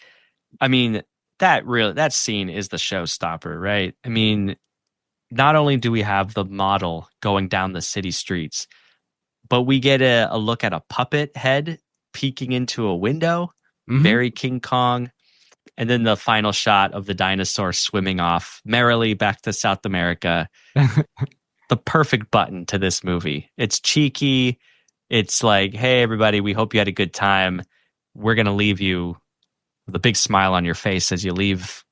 I mean, that scene is the showstopper, right? I mean, not only do we have the model going down the city streets, but we get a look at a puppet head peeking into a window, very King Kong. And then the final shot of the dinosaur swimming off merrily back to South America. The perfect button to this movie. It's cheeky. It's like, hey, everybody, we hope you had a good time. We're going to leave you the big smile on your face as you leave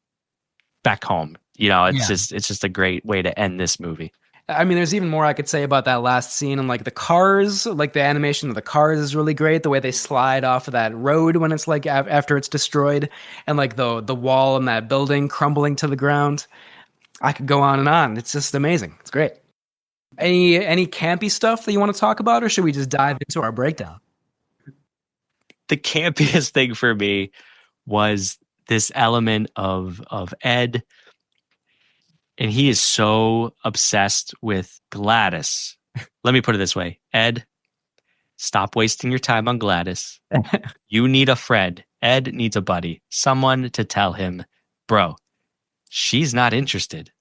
back home. It's just a great way to end this movie. I mean, there's even more I could say about that last scene, and like the cars, like the animation of the cars is really great. The way they slide off of that road when it's like after it's destroyed, and like the wall in that building crumbling to the ground. I could go on and on. It's just amazing. It's great. Any campy stuff that you want to talk about, or should we just dive into our breakdown? The campiest thing for me was this element of Ed. And he is so obsessed with Gladys. Let me put it this way. Ed, stop wasting your time on Gladys. You need a friend. Ed needs a buddy. Someone to tell him, bro, she's not interested.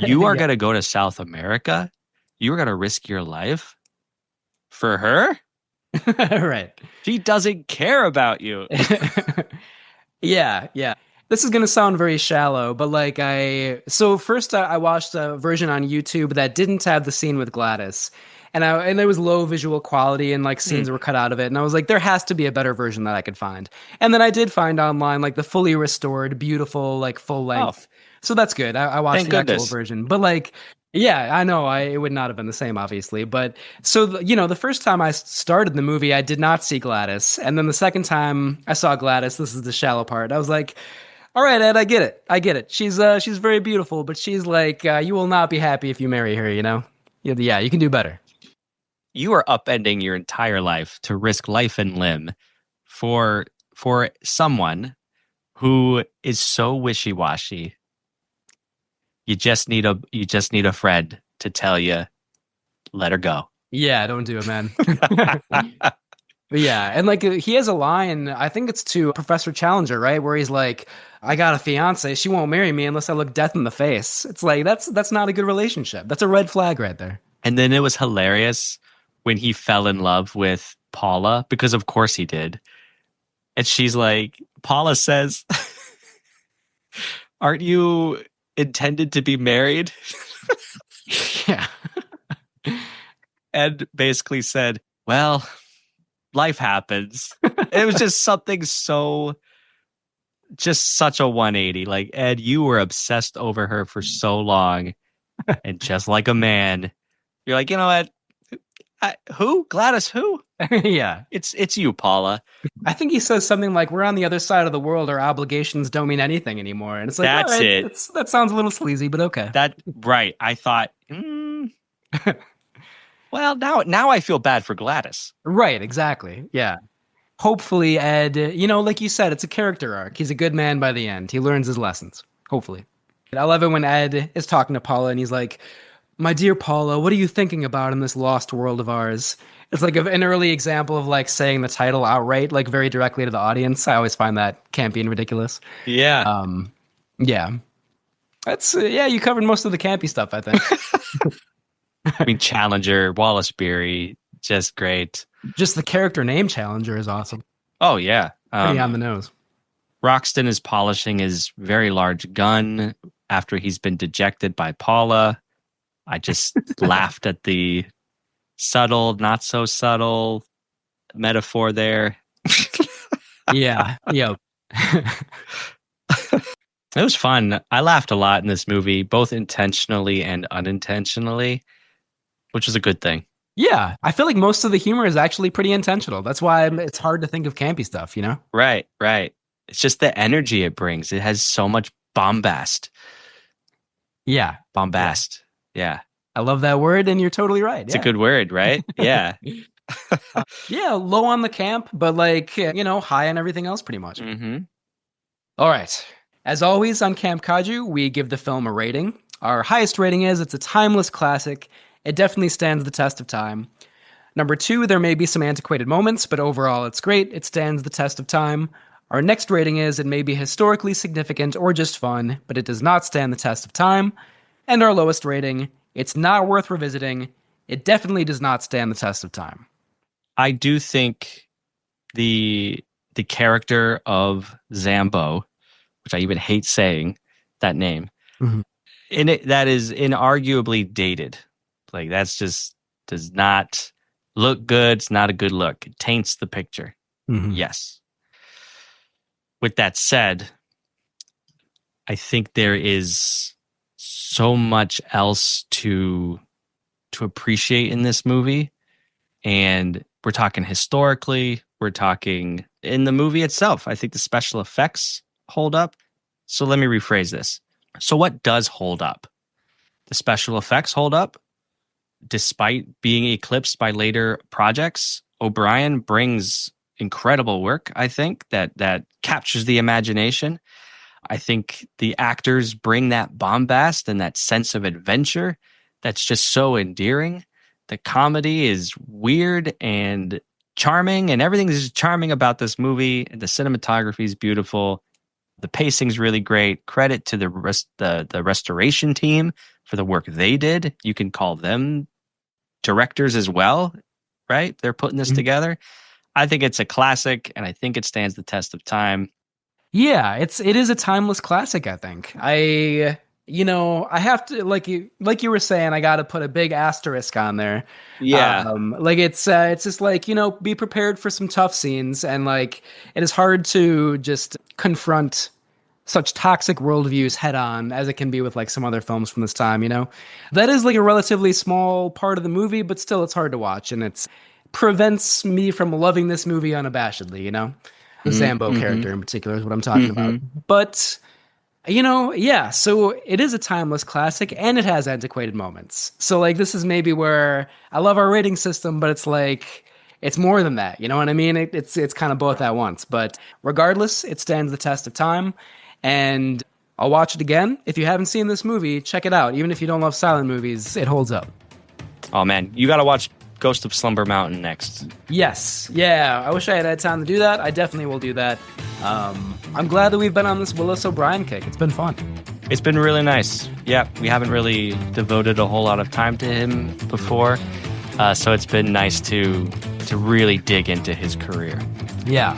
You are going to go to South America? You are going to risk your life for her? Right. She doesn't care about you. Yeah. This is going to sound very shallow, but first I watched a version on YouTube that didn't have the scene with Gladys. And there was low visual quality and like scenes were cut out of it. And I was like, there has to be a better version that I could find. And then I did find online like the fully restored, beautiful, like full length. So that's good. I watched the actual version. But yeah, I know it would not have been the same, obviously. But so, the first time I started the movie, I did not see Gladys. And then the second time I saw Gladys, this is the shallow part. I was like, all right, Ed, I get it. She's very beautiful, but she's like, you will not be happy if you marry her, Yeah, you can do better. You are upending your entire life to risk life and limb for someone who is so wishy-washy. You just need a friend to tell you, let her go. Yeah, don't do it, man. But yeah, and he has a line, I think it's to Professor Challenger, right? Where he's like, I got a fiance, she won't marry me unless I look death in the face. It's like, that's not a good relationship. That's a red flag right there. And then it was hilarious when he fell in love with Paula, because of course he did. And she's like, Paula says, aren't you intended to be married? Yeah. Ed basically said, well, life happens. It was just something just such a 180. Like, Ed, you were obsessed over her for so long. And just like a man, you're like, you know what? Who? Gladys who? Yeah. It's you, Paula. I think he says something like, we're on the other side of the world. Our obligations don't mean anything anymore. And it's like, that's right, it. That sounds a little sleazy, but okay. Right. I thought, well, now I feel bad for Gladys. Right, exactly. Yeah. Hopefully, Ed, like you said, it's a character arc. He's a good man by the end. He learns his lessons. Hopefully. I love it when Ed is talking to Paula and he's like, my dear Paula, what are you thinking about in this lost world of ours? It's like an early example of like saying the title outright, like very directly to the audience. I always find that campy and ridiculous. Yeah. Yeah. That's, you covered most of the campy stuff, I think. I mean, Challenger, Wallace Beery, just great. Just the character name Challenger is awesome. Oh, yeah. Pretty on the nose. Roxton is polishing his very large gun after he's been dejected by Paula. I just laughed at the subtle, not so subtle metaphor there. Yeah. Yep. It was fun. I laughed a lot in this movie, both intentionally and unintentionally, which is a good thing. Yeah. I feel like most of the humor is actually pretty intentional. That's why it's hard to think of campy stuff, Right. It's just the energy it brings. It has so much bombast. Yeah. Bombast. Yeah. I love that word, and you're totally right. It's a good word, right? Yeah. Yeah, low on the camp, but high on everything else pretty much. Mm-hmm. All right. As always on Camp Kaiju, we give the film a rating. Our highest rating is it's a timeless classic. It definitely stands the test of time. Number 2, there may be some antiquated moments, but overall it's great. It stands the test of time. Our next rating is it may be historically significant or just fun, but it does not stand the test of time. And our lowest rating, it's not worth revisiting. It definitely does not stand the test of time. I do think the character of Zambo, which I even hate saying that name, in it that is inarguably dated. Like, that's just does not look good. It's not a good look. It taints the picture. Mm-hmm. Yes. with that said, I think there is so much else to appreciate in this movie. And we're talking historically, we're talking in the movie itself. I think the special effects hold up. So let me rephrase this. So what does hold up? The special effects hold up. Despite being eclipsed by later projects, O'Brien brings incredible work, I think, that captures the imagination. I think the actors bring that bombast and that sense of adventure that's just so endearing. The comedy is weird and charming, and everything is just charming about this movie. The cinematography is beautiful. The pacing's really great. Credit to the restoration team for the work they did. You can call them directors as well, right? They're putting this together. I think it's a classic, and I think it stands the test of time. Yeah, it is a timeless classic, I think. I have to, like you were saying, I got to put a big asterisk on there. Yeah. It's just like, be prepared for some tough scenes, and like it is hard to just confront such toxic worldviews head on as it can be with like some other films from this time, That is like a relatively small part of the movie, but still it's hard to watch, and it prevents me from loving this movie unabashedly, The Zambo character in particular is what I'm talking about. But, yeah, so it is a timeless classic, and it has antiquated moments. So like this is maybe where I love our rating system, but it's like it's more than that, you know what I mean? It's kind of both at once. But regardless, it stands the test of time. And I'll watch it again. If you haven't seen this movie, check it out. Even if you don't love silent movies, it holds up. Oh, man. You got to watch Ghost of Slumber Mountain next. Yes. Yeah. I wish I had time to do that. I definitely will do that. I'm glad that we've been on this Willis O'Brien kick. It's been fun. It's been really nice. Yeah, we haven't really devoted a whole lot of time to him before. So it's been nice to really dig into his career. Yeah.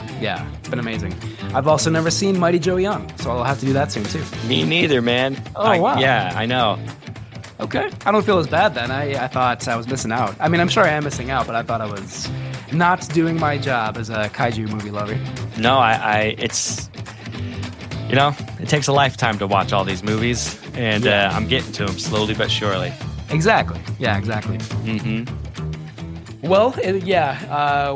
It's been amazing. I've also never seen Mighty Joe Young, so I'll have to do that soon, too. Me neither, man. Oh, wow. Yeah, I know. Okay. I don't feel as bad then. I thought I was missing out. I mean, I'm sure I am missing out, but I thought I was not doing my job as a kaiju movie lover. No, it's... it takes a lifetime to watch all these movies, and I'm getting to them slowly but surely. Exactly. Yeah, exactly. Mm-hmm. Well,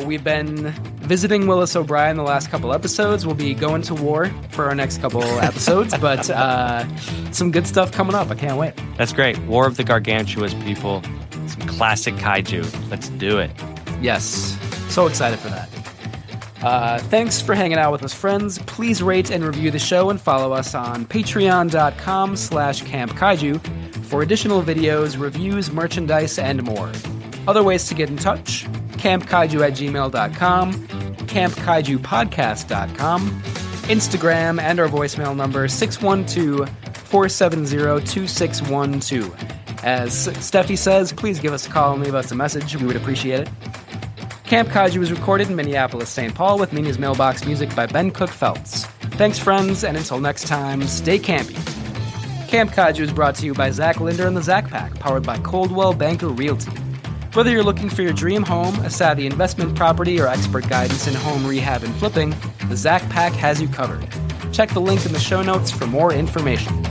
we've been visiting Willis O'Brien the last couple episodes. We'll be going to war for our next couple episodes, but some good stuff coming up. I can't wait. That's great. War of the Gargantuas, people. Some classic kaiju. Let's do it. Yes. So excited for that. Thanks for hanging out with us, friends. Please rate and review the show and follow us on patreon.com/campkaiju for additional videos, reviews, merchandise, and more. Other ways to get in touch: campkaiju@gmail.com, campkaijupodcast.com, Instagram, and our voicemail number 612-470-2612. As Steffi says, please give us a call and leave us a message. We would appreciate it. Camp Kaiju is recorded in Minneapolis, St. Paul with Mini's Mailbox music by Ben Cook Feltz. Thanks, friends, and until next time, stay campy. Camp Kaiju is brought to you by Zach Linder and the Zach Pack, powered by Coldwell Banker Realty. Whether you're looking for your dream home, a savvy investment property, or expert guidance in home rehab and flipping, the Zach Pack has you covered. Check the link in the show notes for more information.